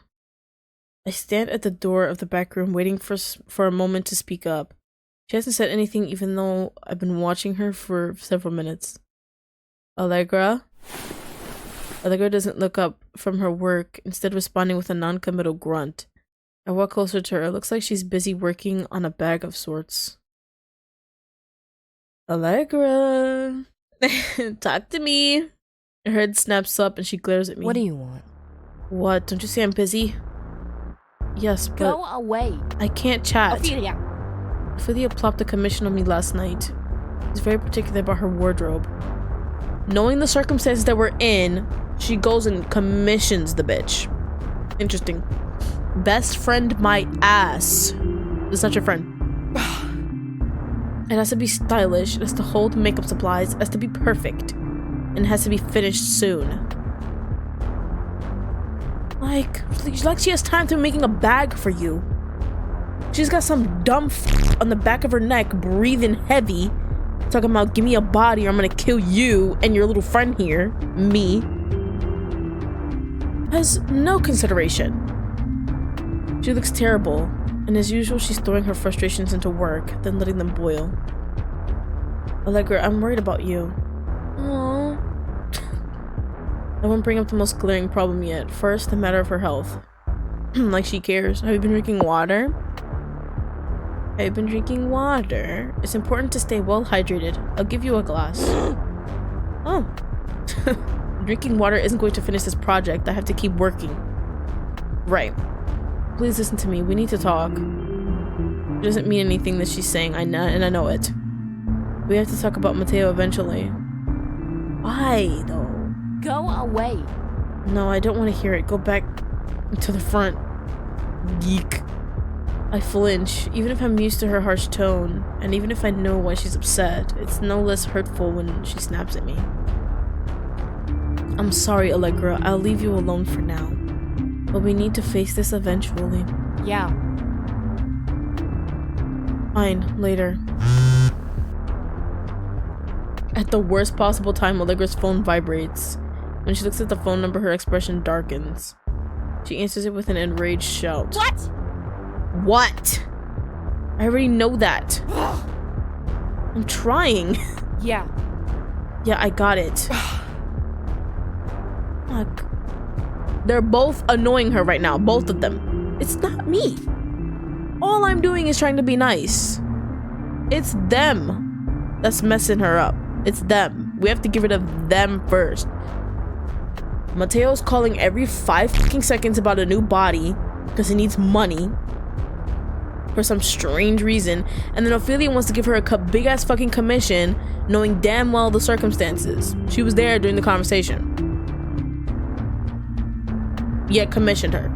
I stand at the door of the back room waiting for a moment to speak up. She hasn't said anything even though I've been watching her for several minutes. Allegra? Allegra doesn't look up from her work, instead responding with a non-committal grunt. I walk closer to her. It looks like she's busy working on a bag of sorts. Allegra! Talk to me! Her head snaps up and she glares at me. What do you want? What? Don't you say I'm busy? Yes, but... Go away! I can't chat. Ophelia! Ophelia plopped a commission on me last night. She's very particular about her wardrobe. Knowing the circumstances that we're in, she goes and commissions the bitch. Interesting. Best friend my ass. It's not your friend. It has to be stylish, it has to hold makeup supplies, it has to be perfect. And it has to be finished soon. Like she has time to be making a bag for you. She's got some dumb on the back of her neck, breathing heavy, talking about give me a body or I'm gonna kill you and your little friend here, me. Has no consideration. She looks terrible, and as usual she's throwing her frustrations into work, then letting them boil. Allegra, I'm worried about you. Aww. I won't bring up the most glaring problem yet. First, the matter of her health. Like she cares. Have you been drinking water? Have you been drinking water? It's important to stay well hydrated. I'll give you a glass. Oh. Drinking water isn't going to finish this project. I have to keep working. Right. Please listen to me. We need to talk. It doesn't mean anything that she's saying. I know it. We have to talk about Mateo eventually. Why, though? Go away. No, I don't want to hear it. Go back to the front. Geek. I flinch. Even if I'm used to her harsh tone, and even if I know why she's upset, it's no less hurtful when she snaps at me. I'm sorry, Allegra. I'll leave you alone for now. But we need to face this eventually. Yeah. Fine, later. At the worst possible time, Allegra's phone vibrates. When she looks at the phone number, her expression darkens. She answers it with an enraged shout. What? What? I already know that. I'm trying. Yeah. Yeah, I got it. Fuck. They're both annoying her right now, both of them. It's not me. All I'm doing is trying to be nice. It's them that's messing her up. It's them. We have to get rid of them first. Mateo's calling every 5 fucking seconds about a new body because he needs money for some strange reason, and then Ophelia wants to give her a big ass fucking commission, knowing damn well the circumstances. She was there during the conversation, yet commissioned her.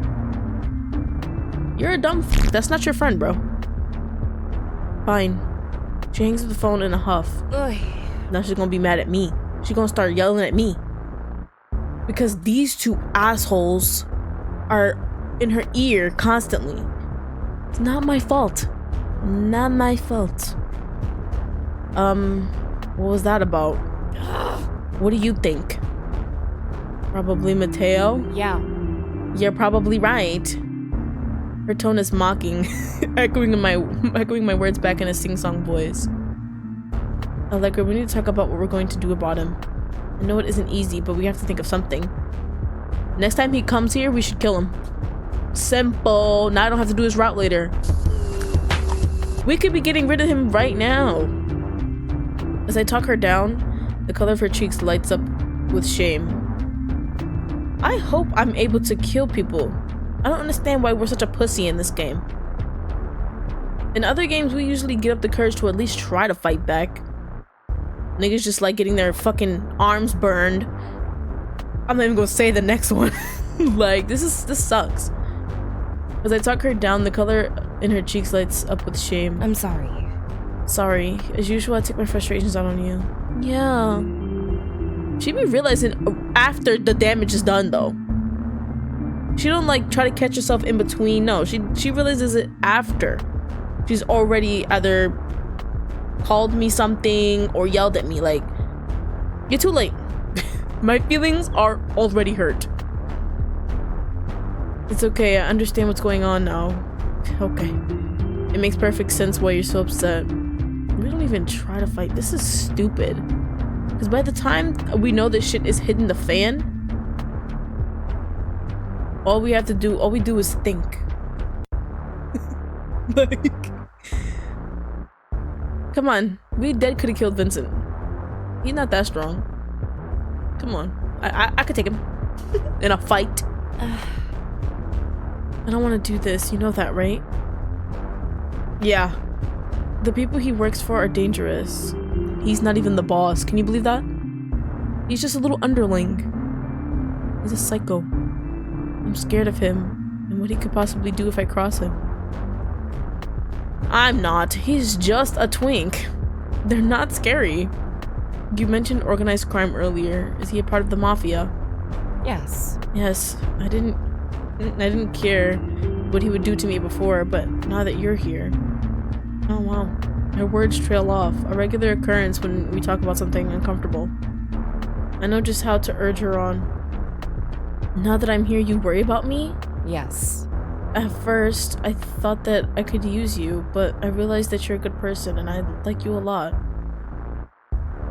You're a dumb f. That's not your friend, bro. Fine. She hangs up the phone in a huff. Ugh. Now she's gonna be mad at me. She's gonna start yelling at me because these two assholes are in her ear constantly. It's not my fault. Not my fault. What was that about? What do you think? Probably Mateo? Yeah. You're probably right. Her tone is mocking, echoing my words back in a sing-song voice. Allegra, we need to talk about what we're going to do about him. I know it isn't easy, but we have to think of something. Next time he comes here, we should kill him. Simple. Now I don't have to do his route later. We could be getting rid of him right now. As I talk her down, the color of her cheeks lights up with shame. I hope I'm able to kill people. I don't understand why we're such a pussy in this game. In other games, we usually get up the courage to at least try to fight back. Niggas just like getting their fucking arms burned. I'm not even gonna say the next one. Like, this sucks. As I talk her down, the color in her cheeks lights up with shame. I'm sorry. Sorry. As usual, I take my frustrations out on you. Yeah. She be realizing after the damage is done, though. She don't like try to catch herself in between. No, she realizes it after. She's already either called me something or yelled at me. Like, you're too late. My feelings are already hurt. It's okay, I understand what's going on now. Okay. It makes perfect sense why you're so upset. We don't even try to fight. This is stupid. Because by the time we know this shit is hitting the fan, all we do is think. Like, come on. We dead could have killed Vincent. He's not that strong. Come on. I could take him in a fight. I don't want to do this. You know that, right? Yeah. The people he works for are dangerous. He's not even the boss. Can you believe that? He's just a little underling. He's a psycho. I'm scared of him and what he could possibly do if I cross him. I'm not. He's just a twink. They're not scary. You mentioned organized crime earlier. Is he a part of the mafia? Yes. Yes. I didn't care what he would do to me before, but now that you're here. Oh wow. Her words trail off, a regular occurrence when we talk about something uncomfortable. I know just how to urge her on. Now that I'm here, you worry about me? Yes. At first, I thought that I could use you, but I realized that you're a good person and I like you a lot.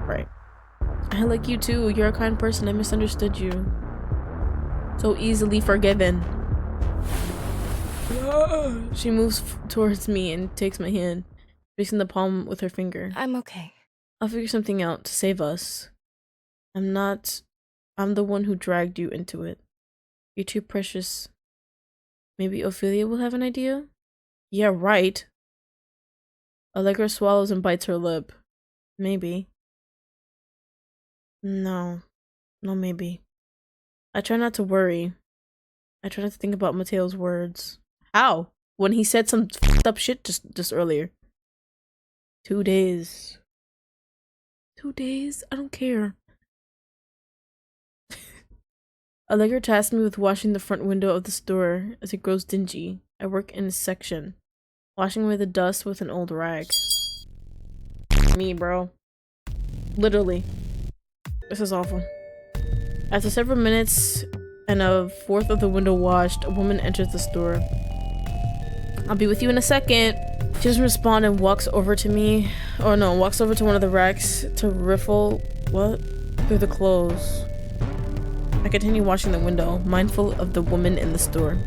Right. I like you too. You're a kind person. I misunderstood you. So easily forgiven. She moves towards me and takes my hand, tracing the palm with her finger. I'm okay. I'll figure something out to save us. I'm the one who dragged you into it. You're too precious. Maybe Ophelia will have an idea? Yeah, right. Allegra swallows and bites her lip. Maybe. No, maybe. I try not to worry. I try not to think about Mateo's words. How? When he said some f***ed up shit just earlier. 2 days. 2 days? I don't care. Allegra tasked me with washing the front window of the store as it grows dingy. I work in a section, washing away the dust with an old rag. Me, bro. Literally. This is awful. After several minutes and a fourth of the window washed, a woman enters the store. I'll be with you in a second. She doesn't respond and walks over to me. Oh no, walks over to one of the racks to riffle through the clothes. I continue washing the window, mindful of the woman in the store.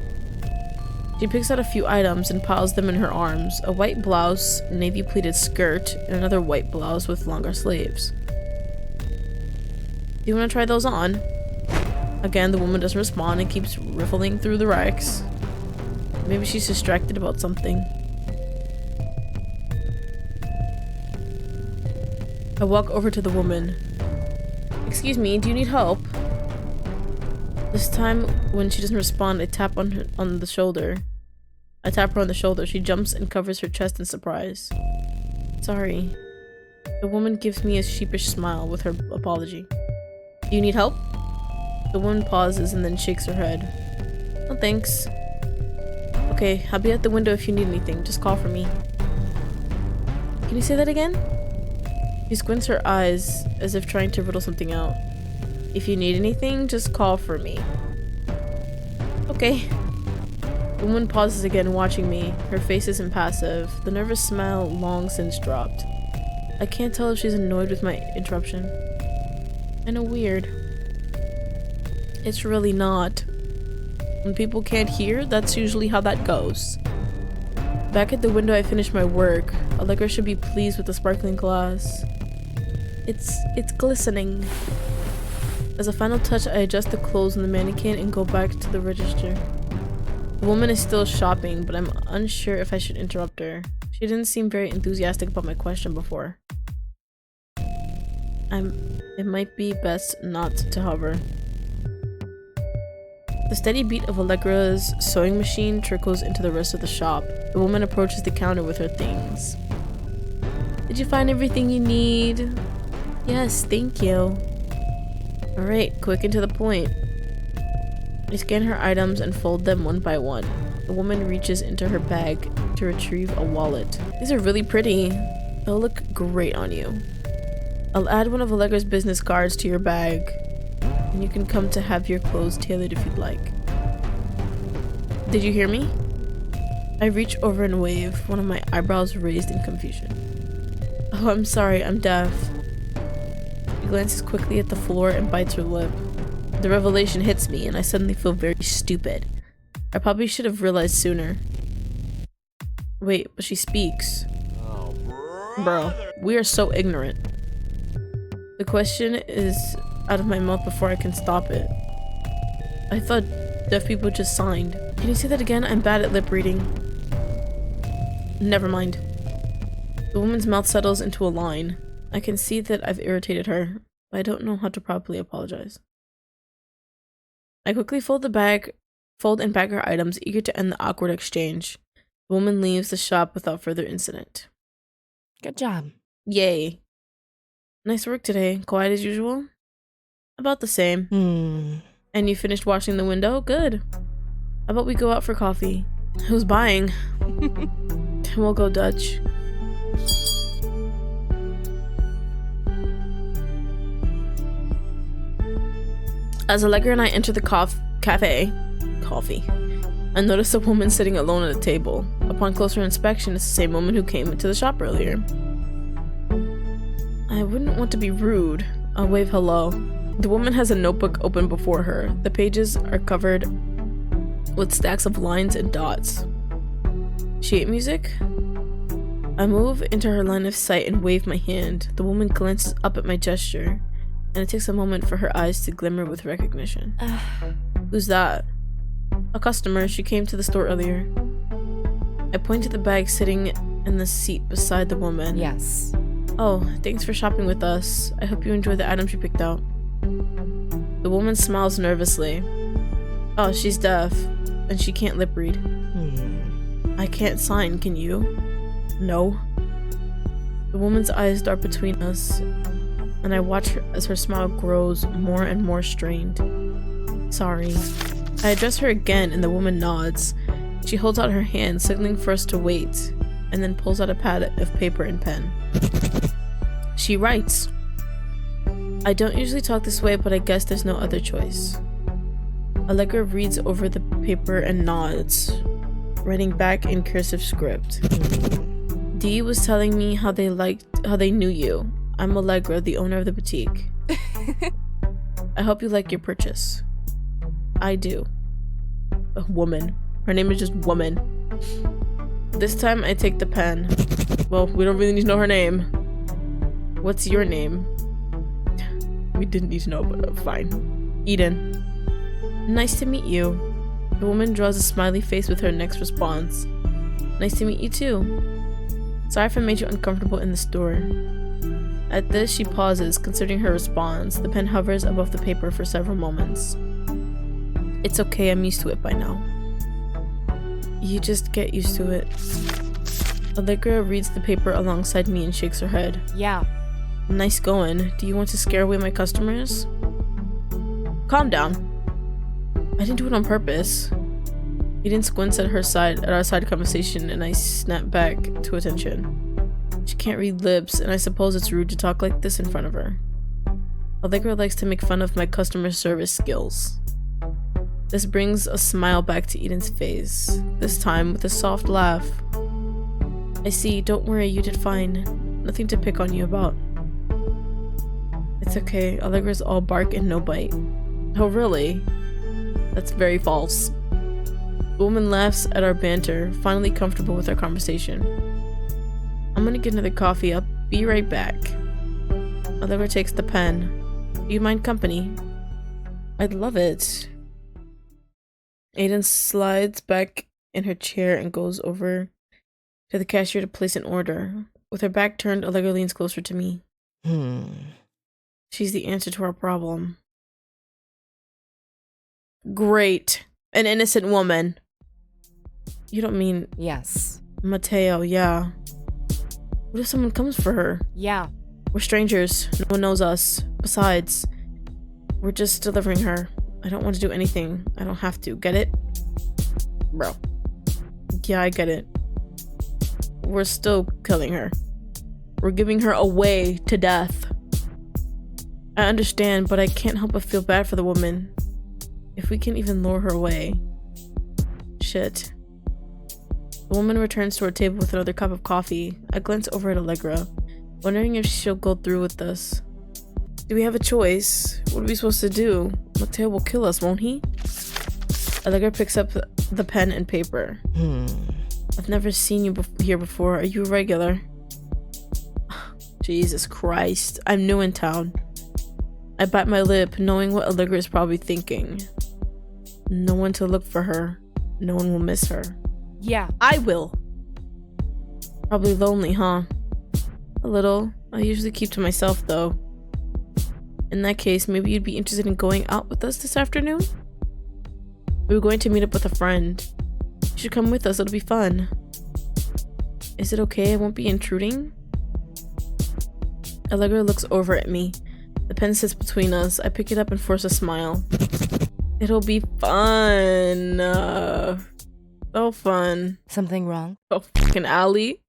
She picks out a few items and piles them in her arms. A white blouse, navy pleated skirt, and another white blouse with longer sleeves. Do you want to try those on? Again, the woman doesn't respond and keeps riffling through the racks. Maybe she's distracted about something. I walk over to the woman. Excuse me, do you need help? This time, when she doesn't respond, I tap on the shoulder. I tap her on the shoulder. She jumps and covers her chest in surprise. Sorry. The woman gives me a sheepish smile with her apology. Do you need help? The woman pauses and then shakes her head. No thanks. Okay, I'll be at the window if you need anything. Just call for me. Can you say that again? She squints her eyes as if trying to riddle something out. If you need anything, just call for me. Okay. The woman pauses again, watching me. Her face is impassive, the nervous smile long since dropped. I can't tell if she's annoyed with my interruption. Kinda weird. It's really not. When people can't hear, that's usually how that goes. Back at the window, I finish my work. Allegra should be pleased with the sparkling glass. It's glistening. As a final touch, I adjust the clothes on the mannequin and go back to the register. The woman is still shopping, but I'm unsure if I should interrupt her. She didn't seem very enthusiastic about my question before. It might be best not to hover. The steady beat of Allegra's sewing machine trickles into the rest of the shop. The woman approaches the counter with her things. Did you find everything you need? Yes, thank you. Alright, quick and to the point. I scan her items and fold them one by one. The woman reaches into her bag to retrieve a wallet. These are really pretty. They'll look great on you. I'll add one of Allegra's business cards to your bag, and you can come to have your clothes tailored if you'd like. Did you hear me? I reach over and wave, one of my eyebrows raised in confusion. Oh, I'm sorry, I'm deaf. She glances quickly at the floor and bites her lip. The revelation hits me, and I suddenly feel very stupid. I probably should have realized sooner. Wait, but she speaks. Bro, we are so ignorant. The question is out of my mouth before I can stop it. I thought deaf people just signed. Can you say that again? I'm bad at lip reading. Never mind. The woman's mouth settles into a line. I can see that I've irritated her, but I don't know how to properly apologize. I quickly fold and bag her items, eager to end the awkward exchange. The woman leaves the shop without further incident. Good job. Yay. Nice work today. Quiet as usual? About the same. And you finished washing the window? Good. How about we go out for coffee? Who's buying? We'll go Dutch. As Allegra and I enter the cafe, I notice a woman sitting alone at a table. Upon closer inspection, it's the same woman who came into the shop earlier. I wouldn't want to be rude. I'll wave hello. The woman has a notebook open before her. The pages are covered with stacks of lines and dots. Sheet music? I move into her line of sight and wave my hand. The woman glances up at my gesture, and it takes a moment for her eyes to glimmer with recognition. Who's that? A customer. She came to the store earlier. I point to the bag sitting in the seat beside the woman. Yes. Oh, thanks for shopping with us. I hope you enjoy the items you picked out. The woman smiles nervously. Oh, she's deaf, and she can't lip read. I can't sign, can you? No. The woman's eyes dart between us, and I watch her as her smile grows more and more strained. Sorry. I address her again, and the woman nods. She holds out her hand, signaling for us to wait, and then pulls out a pad of paper and pen. She writes. I don't usually talk this way, but I guess there's no other choice. Allegra reads over the paper and nods, writing back in cursive script. Dee was telling me how they knew you. I'm Allegra, the owner of the boutique. I hope you like your purchase. I do. A woman. Her name is just Woman. This time I take the pen. Well, we don't really need to know her name. What's your name? We didn't need to know, but fine. Eden. Nice to meet you. The woman draws a smiley face with her next response. Nice to meet you too. Sorry if I made you uncomfortable in the store. At this, she pauses, considering her response. The pen hovers above the paper for several moments. It's okay, I'm used to it by now. You just get used to it. Allegra reads the paper alongside me and shakes her head. Yeah. Nice going. Do you want to scare away my customers? Calm down. I didn't do it on purpose. Eden squints at our side conversation, and I snap back to attention. She can't read lips, and I suppose it's rude to talk like this in front of her. Allegra likes to make fun of my customer service skills. This brings a smile back to Eden's face, this time with a soft laugh. I see, don't worry, you did fine. Nothing to pick on you about. It's okay, Allegra's all bark and no bite. Oh really? That's very false. The woman laughs at our banter, finally comfortable with our conversation. I'm gonna get another coffee, I'll be right back. Allegra takes the pen. Do you mind company? I'd love it. Aiden slides back in her chair and goes over to the cashier to place an order. With her back turned, Allegra leans closer to me. She's the answer to our problem. Great. An innocent woman. You don't mean... Yes. Mateo, yeah. What if someone comes for her? Yeah. We're strangers. No one knows us. Besides, we're just delivering her. I don't want to do anything. I don't have to. Get it? Bro. Yeah, I get it. We're still killing her. We're giving her away to death. I understand, but I can't help but feel bad for the woman. If we can even lure her away. Shit. The woman returns to our table with another cup of coffee. I glance over at Allegra, wondering if she'll go through with this. Do we have a choice? What are we supposed to do? Mateo will kill us, won't he? Allegra picks up the pen and paper. I've never seen you here before. Are you a regular? Jesus Christ. I'm new in town. I bite my lip, knowing what Allegra is probably thinking. No one to look for her. No one will miss her. Yeah. I will. Probably lonely, huh? A little. I usually keep to myself, though. In that case, maybe you'd be interested in going out with us this afternoon? We were going to meet up with a friend. You should come with us, it'll be fun. Is it okay? I won't be intruding? Allegra looks over at me. The pen sits between us. I pick it up and force a smile. It'll be fun. So fun. Something wrong? Oh, fucking Allie.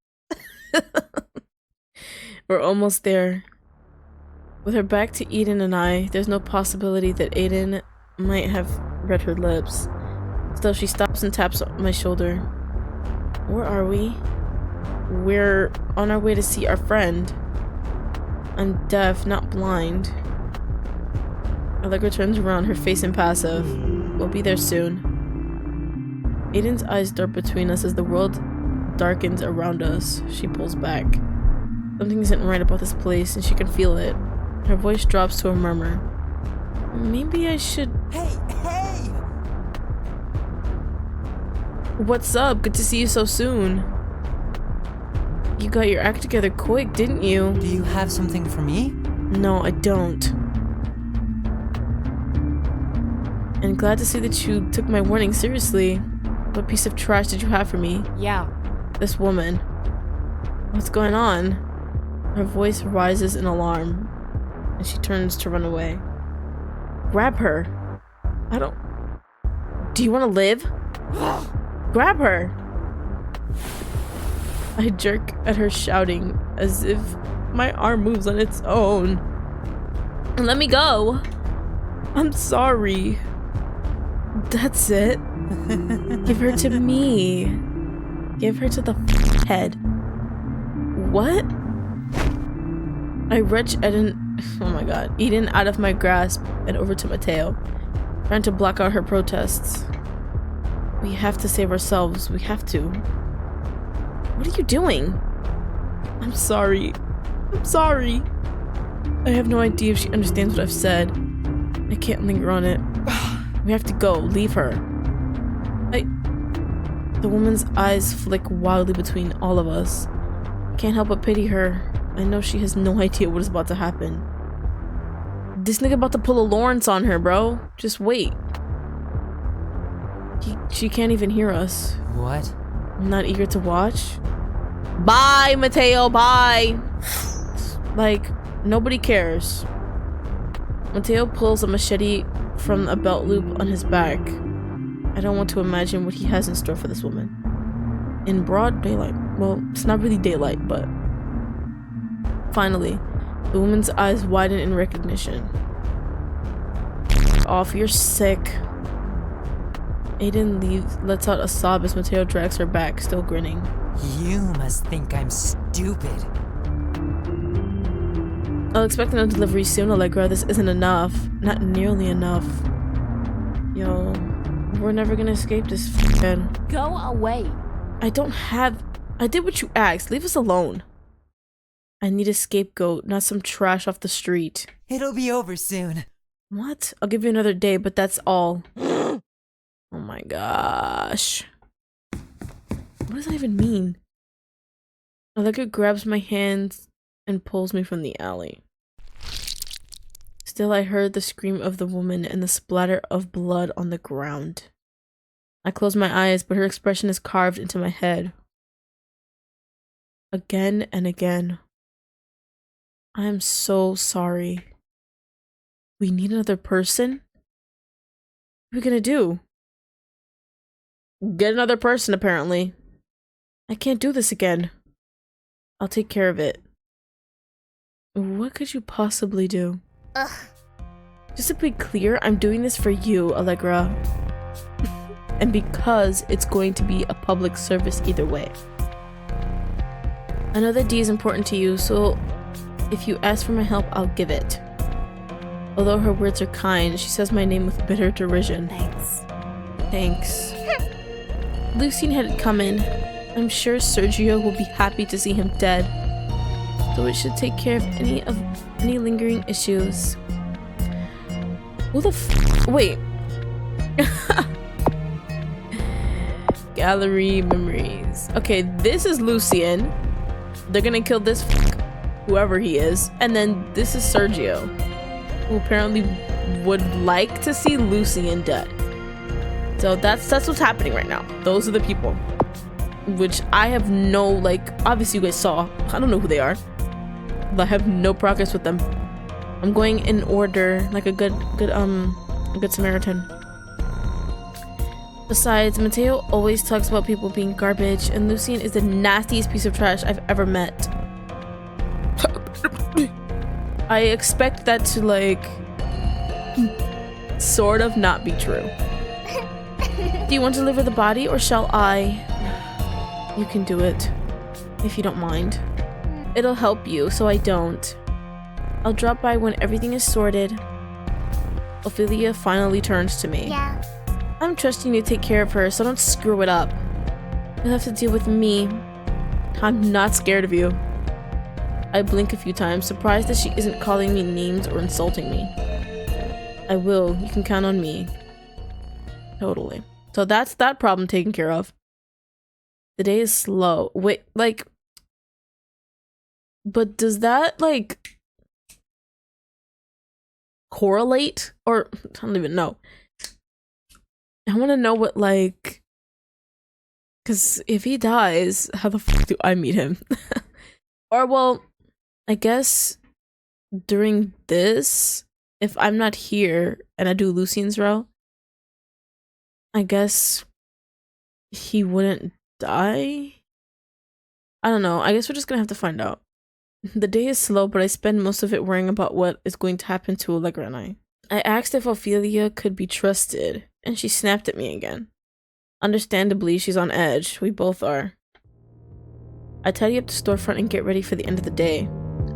We're almost there. With her back to Eden and I, there's no possibility that Aiden might have read her lips. Still, she stops and taps on my shoulder. Where are we? We're on our way to see our friend. I'm deaf, not blind. Allegra turns around, her face impassive. We'll be there soon. Aiden's eyes dart between us as the world darkens around us. She pulls back. Something isn't right about this place, and she can feel it. Her voice drops to a murmur. Maybe I should... Hey! What's up? Good to see you so soon. You got your act together quick, didn't you? Do you have something for me? No, I don't. And glad to see that you took my warning seriously. What piece of trash did you have for me? Yeah. This woman. What's going on? Her voice rises in alarm, and she turns to run away. Grab her. I don't... Do you want to live? Grab her! I jerk at her, shouting, as if my arm moves on its own. Let me go! I'm sorry. That's it. Give her to me. Give her to the head. What? I wrench Eden, oh my god, Eden out of my grasp and over to Mateo, trying to block out her protests. We have to save ourselves. We have to. What are you doing? I'm sorry. I'm sorry. I have no idea if she understands what I've said. I can't linger on it. We have to go. Leave her. The woman's eyes flick wildly between all of us. I can't help but pity her. I know she has no idea what is about to happen. This nigga about to pull a Lawrence on her, bro. Just wait. She can't even hear us. What? Not eager to watch? Bye, Mateo, bye! Like, nobody cares. Mateo pulls a machete from a belt loop on his back. I don't want to imagine what he has in store for this woman. In broad daylight. Well, it's not really daylight, but... Finally, the woman's eyes widen in recognition. Off, you're sick. Aiden lets out a sob as Mateo drags her back, still grinning. You must think I'm stupid. I'll expect another delivery soon, Allegra. This isn't enough. Not nearly enough. Yo, we're never gonna escape this f***ing. Go away. I did what you asked. Leave us alone. I need a scapegoat, not some trash off the street. It'll be over soon. What? I'll give you another day, but that's all. Oh my gosh. What does that even mean? Allegra grabs my hands and pulls me from the alley. Still, I heard the scream of the woman and the splatter of blood on the ground. I close my eyes, but her expression is carved into my head. Again and again. I am so sorry. We need another person? What are we gonna do? Get another person, apparently. I can't do this again. I'll take care of it. What could you possibly do? Ugh. Just to be clear, I'm doing this for you, Allegra. And because it's going to be a public service either way. I know that D is important to you, so if you ask for my help, I'll give it. Although her words are kind, she says my name with bitter derision. Thanks. Lucien had come in. I'm sure Sergio will be happy to see him dead. So it should take care of any lingering issues. Who the f- Wait. Gallery memories. Okay, this is Lucien. They're gonna kill this whoever he is. And then this is Sergio, who apparently would like to see Lucien dead. So that's what's happening right now. Those are the people. Which I have no, like, obviously you guys saw. I don't know who they are. But I have no progress with them. I'm going in order, like a good Samaritan. Besides, Mateo always talks about people being garbage, and Lucien is the nastiest piece of trash I've ever met. I expect that to, like, sort of not be true. Do you want to deliver the body, or shall I? You can do it, if you don't mind. It'll help you, so I don't. I'll drop by when everything is sorted. Ophelia finally turns to me. Yeah. I'm trusting you to take care of her, so don't screw it up. You'll have to deal with me. I'm not scared of you. I blink a few times, surprised that she isn't calling me names or insulting me. I will. You can count on me. Totally. So that's that problem taken care of. The day is slow. Wait, like... But does that, like... correlate? Or... I don't even know. I want to know what, like... Because if he dies, how the fuck do I meet him? Or, well... I guess... during this... If I'm not here, and I do Lucien's row... I guess... he wouldn't die? I don't know. I guess we're just gonna have to find out. The day is slow, but I spend most of it worrying about what is going to happen to Allegra and I. I asked if Ophelia could be trusted, and she snapped at me again. Understandably, she's on edge. We both are. I tidy up the storefront and get ready for the end of the day.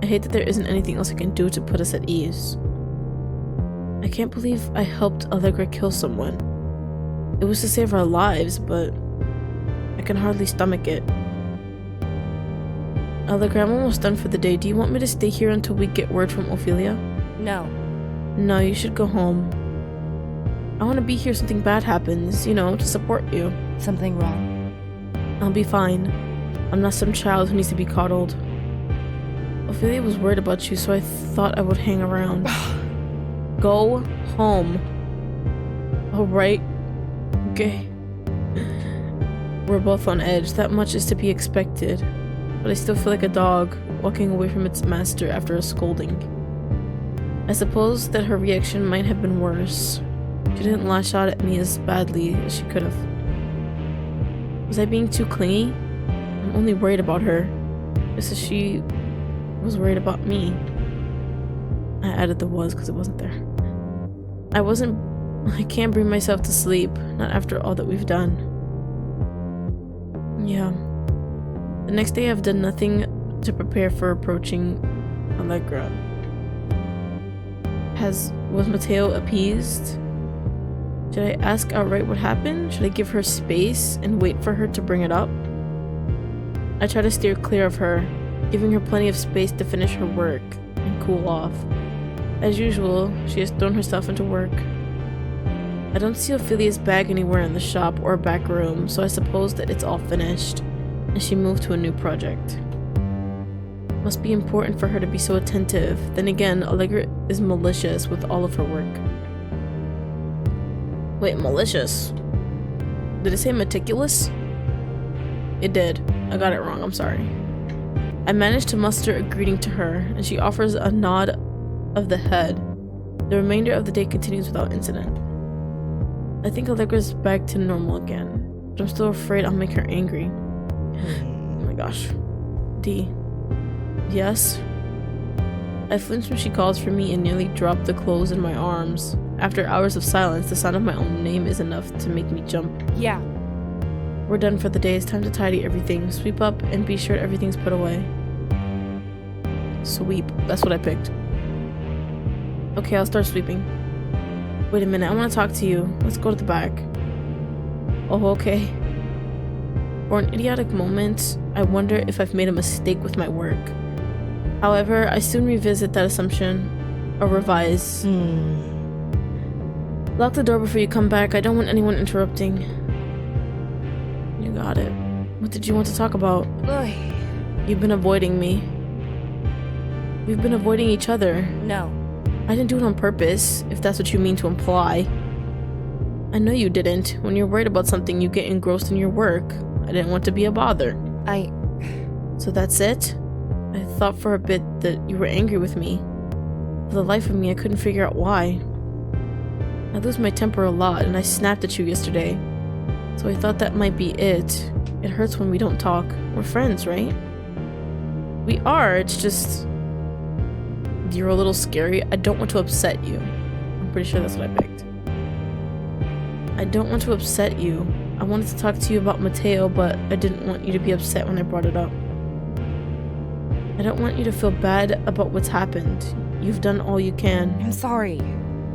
I hate that there isn't anything else I can do to put us at ease. I can't believe I helped Allegra kill someone. It was to save our lives, but I can hardly stomach it. Allegra, I'm almost done for the day. Do you want me to stay here until we get word from Ophelia? No. No, you should go home. I want to be here if something bad happens, you know, to support you. Something wrong? I'll be fine. I'm not some child who needs to be coddled. Ophelia was worried about you, so I thought I would hang around. Go home. Alright. Okay. We're both on edge. That much is to be expected. But I still feel like a dog walking away from its master after a scolding. I suppose that her reaction might have been worse. She didn't lash out at me as badly as she could have. Was I being too clingy? I'm only worried about her, just as she was worried about me. I added the was because it wasn't there. I can't bring myself to sleep, not after all that we've done. Yeah. The next day I've done nothing to prepare for approaching Allegra. Was Mateo appeased? Should I ask outright what happened? Should I give her space and wait for her to bring it up? I try to steer clear of her, giving her plenty of space to finish her work and cool off. As usual, she has thrown herself into work. I don't see Ophelia's bag anywhere in the shop or back room, so I suppose that it's all finished, and she moved to a new project. Must be important for her to be so attentive. Then again, Allegra is malicious with all of her work. Wait, malicious? Did it say meticulous? It did. I got it wrong, I'm sorry. I managed to muster a greeting to her, and she offers a nod of the head. The remainder of the day continues without incident. I think Allegra's back to normal again, but I'm still afraid I'll make her angry. Oh my gosh. D. Yes? I flinch when she calls for me and nearly drop the clothes in my arms. After hours of silence, the sound of my own name is enough to make me jump. Yeah. We're done for the day. It's time to tidy everything, sweep up, and be sure everything's put away. Sweep. That's what I picked. Okay, I'll start sweeping. Wait a minute, I want to talk to you. Let's go to the back. Oh, okay. For an idiotic moment, I wonder if I've made a mistake with my work. However, I soon revisit that assumption, or revise. Lock the door before you come back. I don't want anyone interrupting. You got it. What did you want to talk about? Ugh. You've been avoiding me. We've been avoiding each other. No. I didn't do it on purpose, if that's what you mean to imply. I know you didn't. When you're worried about something, you get engrossed in your work. I didn't want to be a bother. So that's it? I thought for a bit that you were angry with me. For the life of me, I couldn't figure out why. I lose my temper a lot, and I snapped at you yesterday. So I thought that might be it. It hurts when we don't talk. We're friends, right? We are, it's just... You're a little scary. I don't want to upset you. I'm pretty sure that's what I picked. I don't want to upset you. I wanted to talk to you about Mateo, but I didn't want you to be upset when I brought it up. I don't want you to feel bad about what's happened. You've done all you can. I'm sorry.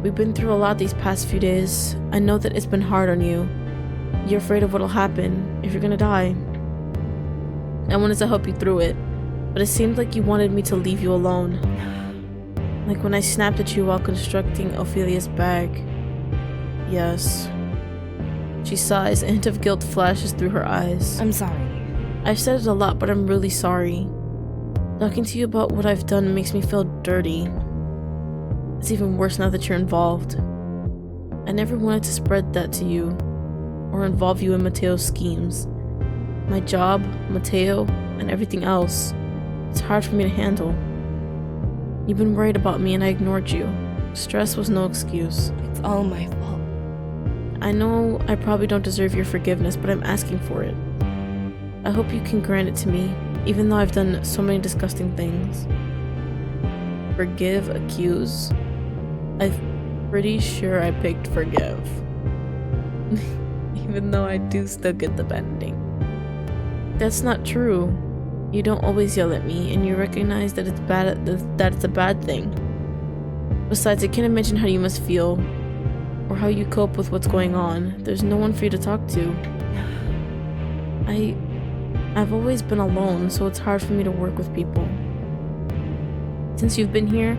We've been through a lot these past few days. I know that it's been hard on you. You're afraid of what'll happen, if you're gonna die. I wanted to help you through it, but it seemed like you wanted me to leave you alone. Like when I snapped at you while constructing Ophelia's bag. Yes. She sighs, a hint of guilt flashes through her eyes. I'm sorry. I've said it a lot, but I'm really sorry. Talking to you about what I've done makes me feel dirty. It's even worse now that you're involved. I never wanted to spread that to you, or involve you in Mateo's schemes. My job, Mateo, and everything else. It's hard for me to handle. You've been worried about me and I ignored you. Stress was no excuse. It's all my fault. I know I probably don't deserve your forgiveness, but I'm asking for it. I hope you can grant it to me, even though I've done so many disgusting things. Forgive, accuse? I'm pretty sure I picked forgive. Even though I do still get the bending. That's not true. You don't always yell at me, and you recognize that it's a bad thing. Besides, I can't imagine how you must feel, or how you cope with what's going on. There's no one for you to talk to. I've always been alone, so it's hard for me to work with people. Since you've been here,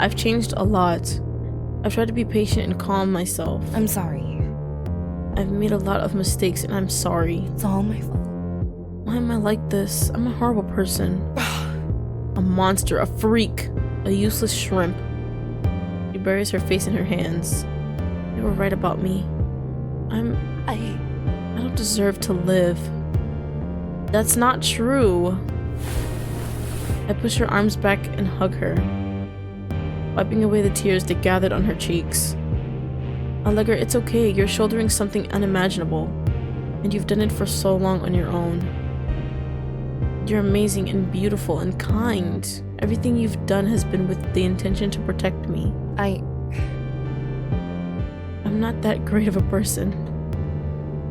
I've changed a lot. I've tried to be patient and calm myself. I'm sorry. I've made a lot of mistakes and I'm sorry. It's all my fault. Why am I like this? I'm a horrible person. A monster, a freak, a useless shrimp. She buries her face in her hands. They were right about me. I don't deserve to live. That's not true. I push her arms back and hug her, wiping away the tears that gathered on her cheeks. Allegra, it's okay. You're shouldering something unimaginable, and you've done it for so long on your own. You're amazing and beautiful and kind. Everything you've done has been with the intention to protect me. I'm not that great of a person.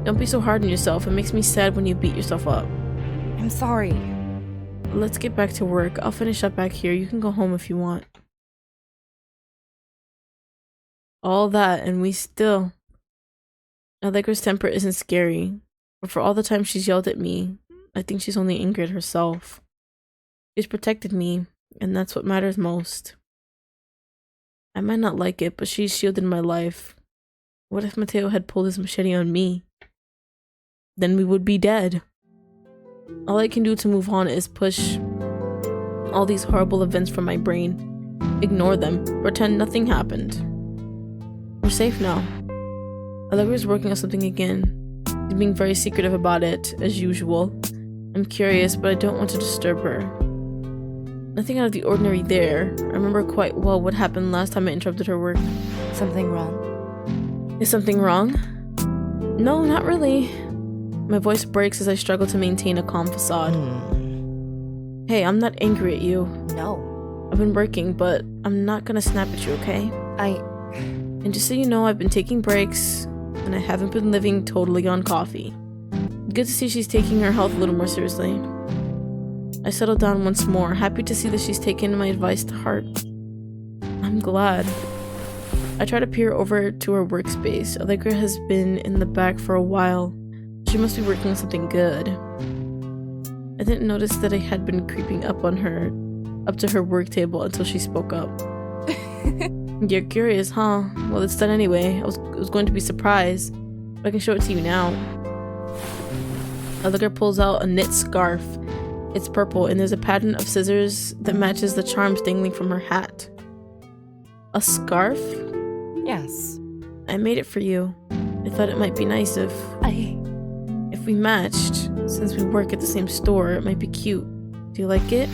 Don't be so hard on yourself. It makes me sad when you beat yourself up. I'm sorry. Let's get back to work. I'll finish up back here. You can go home if you want. All that, and we still... Allegra's temper isn't scary, but for all the time she's yelled at me, I think she's only angry at herself. She's protected me, and that's what matters most. I might not like it, but she's shielded my life. What if Mateo had pulled his machete on me? Then we would be dead. All I can do to move on is push all these horrible events from my brain. Ignore them. Pretend nothing happened. We're safe now. Allegra's working on something again. She's being very secretive about it, as usual. I'm curious, but I don't want to disturb her. Nothing out of the ordinary there. I remember quite well what happened last time I interrupted her work. Something wrong? Is something wrong? No, not really. My voice breaks as I struggle to maintain a calm facade. Hey, I'm not angry at you. No. I've been working, but I'm not gonna snap at you, okay? And just so you know, I've been taking breaks, and I haven't been living totally on coffee. Good to see she's taking her health a little more seriously. I settled down once more, happy to see that she's taken my advice to heart. I'm glad. I try to peer over to her workspace. Allegra has been in the back for a while. She must be working on something good. I didn't notice that I had been creeping up to her work table until she spoke up. You're curious, huh? Well, it's done anyway. I was going to be surprised, but I can show it to you now. Allegra pulls out a knit scarf. It's purple, and there's a pattern of scissors that matches the charms dangling from her hat. A scarf? Yes. I made it for you. I thought it might be nice if we matched. Since we work at the same store, it might be cute. Do you like it?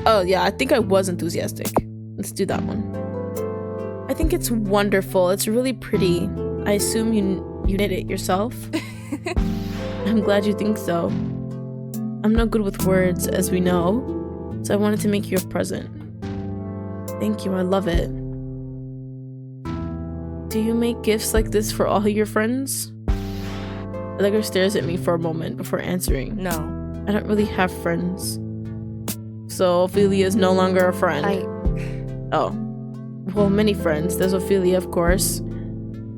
I think I was enthusiastic. Let's do that one. I think it's wonderful. It's really pretty. I assume you knit it yourself? I'm glad you think so. I'm no good with words, as we know, so I wanted to make you a present. Thank you, I love it. Do you make gifts like this for all your friends? Allegra stares at me for a moment before answering. No. I don't really have friends. So Ophelia is no longer a friend. Oh. Well, many friends. There's Ophelia, of course.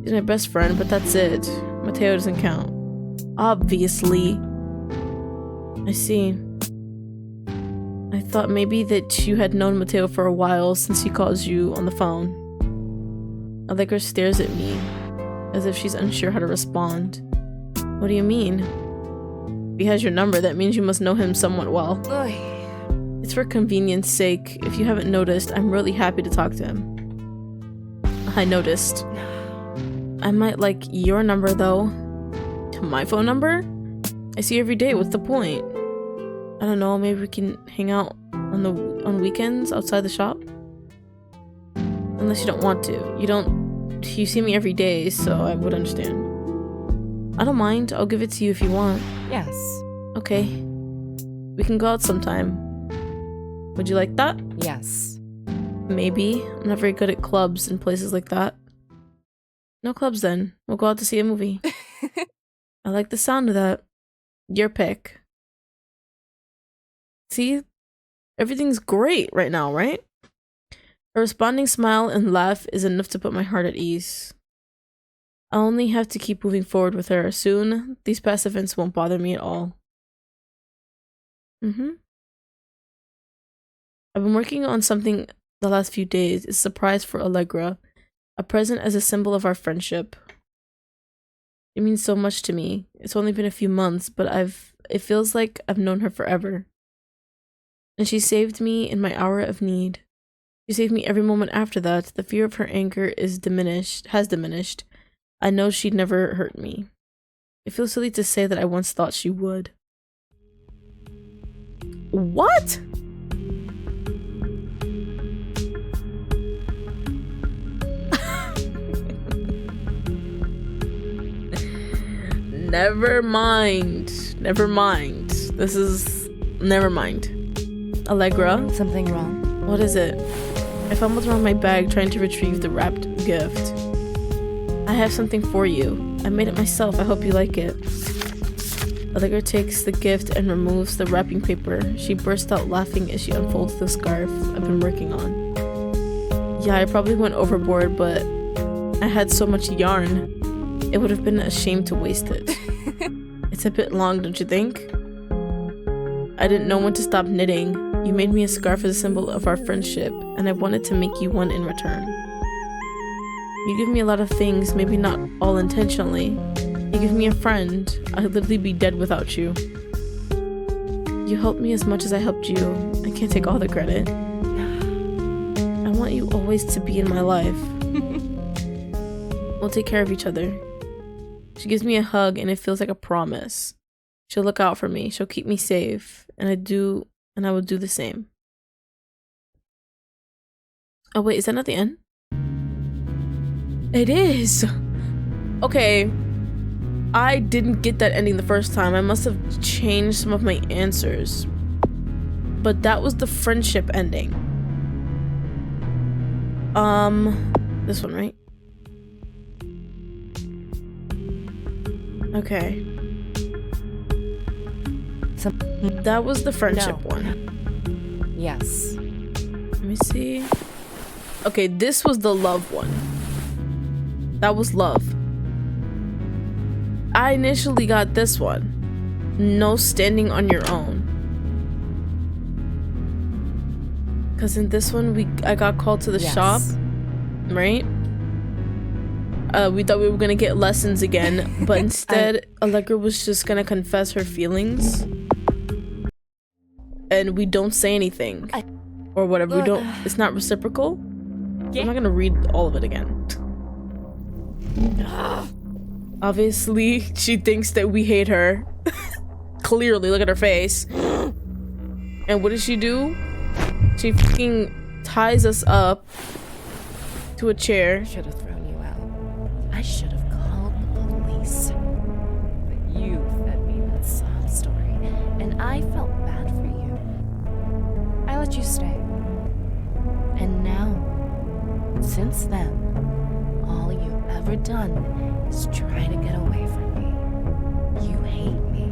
She's my best friend, but that's it. Mateo doesn't count. Obviously. I see. I thought maybe that you had known Mateo for a while since he calls you on the phone. Allegra stares at me as if she's unsure how to respond. What do you mean? If he has your number, that means you must know him somewhat well. It's for convenience sake. If you haven't noticed, I'm really happy to talk to him. I noticed. I might like your number though. To my phone number? I see you every day. What's the point? I don't know. Maybe we can hang out on weekends outside the shop. Unless you don't want to. You see me every day, so I would understand. I don't mind. I'll give it to you if you want. Yes. Okay. We can go out sometime. Would you like that? Yes. Maybe. I'm not very good at clubs and places like that. No clubs then. We'll go out to see a movie. I like the sound of that. Your pick. See? Everything's great right now, right? A responding smile and laugh is enough to put my heart at ease. I'll only have to keep moving forward with her. Soon, these past events won't bother me at all. I've been working on something the last few days. It's a surprise for Allegra. A present as a symbol of our friendship. It means so much to me. It's only been a few months, but it feels like I've known her forever. And she saved me in my hour of need. She saved me every moment after that. The fear of her anger has diminished. I know she'd never hurt me. It feels silly to say that I once thought she would. What? Never mind. Never mind. Never mind. Allegra? Something wrong? What is it? I fumbled around my bag trying to retrieve the wrapped gift. I have something for you. I made it myself. I hope you like it. Allegra takes the gift and removes the wrapping paper. She bursts out laughing as she unfolds the scarf I've been working on. Yeah, I probably went overboard, but I had so much yarn. It would have been a shame to waste it. It's a bit long, don't you think? I didn't know when to stop knitting. You made me a scarf as a symbol of our friendship, and I wanted to make you one in return. You give me a lot of things, maybe not all intentionally. You give me a friend. I'd literally be dead without you. You helped me as much as I helped you. I can't take all the credit. I want you always to be in my life. We'll take care of each other. She gives me a hug and it feels like a promise. She'll look out for me. She'll keep me safe. And I will do the same. Oh wait, is that not the end? It is! Okay. I didn't get that ending the first time. I must have changed some of my answers. But that was the friendship ending. This one, right? Okay. That was the friendship one. Yes. Let me see. Okay, this was the love one. That was love. I initially got this one. No standing on your own. Because in this one, I got called to the shop. Right? We thought we were gonna get lessons again, but instead, Allegra was just gonna confess her feelings. And we don't say anything. Or whatever, it's not reciprocal. I'm not gonna read all of it again. Obviously, she thinks that we hate her. Clearly, look at her face. And what does she do? She fucking ties us up to a chair. Should have thrown you out. I should have called the police. But you fed me that sob story, and I felt bad for you. I let you stay. And now, since then, all you've ever done is try to get away from me. You hate me.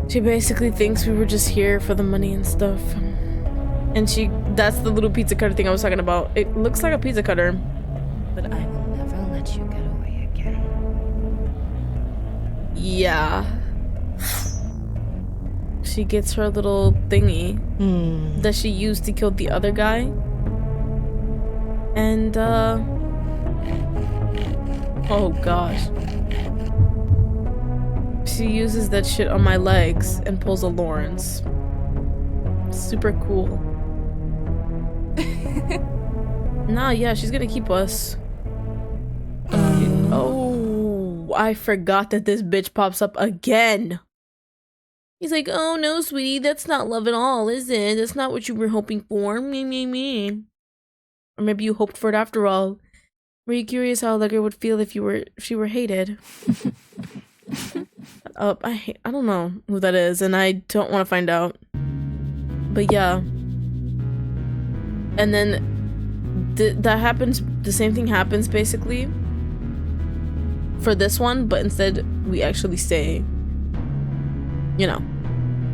She basically thinks we were just here for the money and stuff. And that's the little pizza cutter thing I was talking about. It looks like a pizza cutter. But I will never let you get away again. Yeah. She gets her little thingy that she used to kill the other guy. And, oh gosh. She uses that shit on my legs and pulls a Lawrence. Super cool. Nah, yeah, she's gonna keep us. Oh, I forgot that this bitch pops up again. He's like, oh no, sweetie, that's not love at all, is it? That's not what you were hoping for. Me. Or maybe you hoped for it after all. Were you curious how Allegra would feel if she were hated? I don't know who that is, and I don't want to find out. But yeah. And then that happens, the same thing happens basically for this one, but instead we actually say, you know,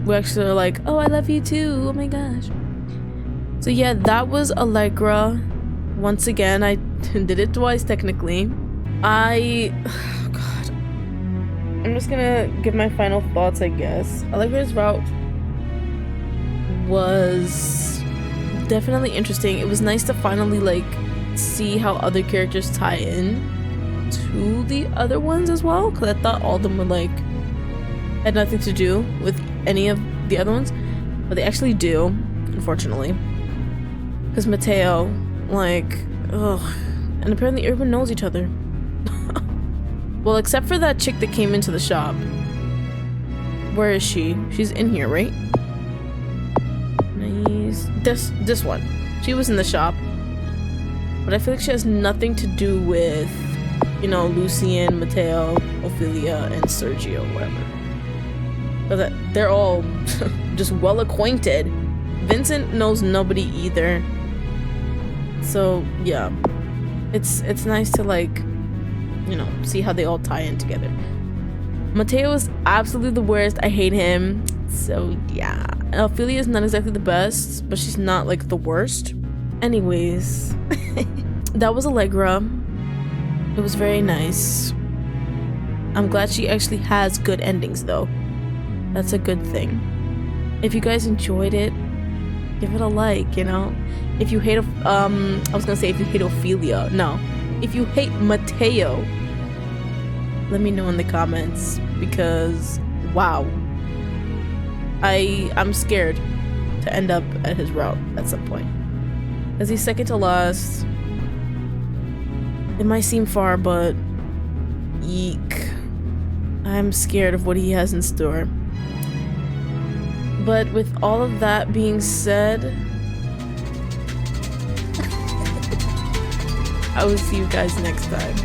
we actually are like, oh, I love you too, oh my gosh. So yeah, that was Allegra. Once again, I did it twice technically. I'm just gonna give my final thoughts, I guess. Allegra's route was definitely interesting. It was nice to finally like see how other characters tie in to the other ones as well, because I thought all of them were like had nothing to do with any of the other ones, but they actually do, unfortunately. Because Mateo, like, ugh, and apparently everyone knows each other. Well, except for that chick that came into the shop. Where is she? She's in here, right? Nice. This one. She was in the shop. But I feel like she has nothing to do with, you know, Lucien, Mateo, Ophelia, and Sergio, whatever. But that they're all just well acquainted. Vincent knows nobody either. So yeah. It's nice to like, you know, see how they all tie in together. Mateo is absolutely the worst. I hate him. So yeah. And Ophelia is not exactly the best, but she's not like the worst. Anyways, that was Allegra. It was very nice. I'm glad she actually has good endings though. That's a good thing. If you guys enjoyed it, give it a like, you know? If you hate, I was gonna say if you hate Ophelia. No. If you hate Mateo, let me know in the comments, because wow. I'm scared to end up at his route at some point. Because he's second to last. It might seem far, but eek. I'm scared of what he has in store. But with all of that being said, I will see you guys next time.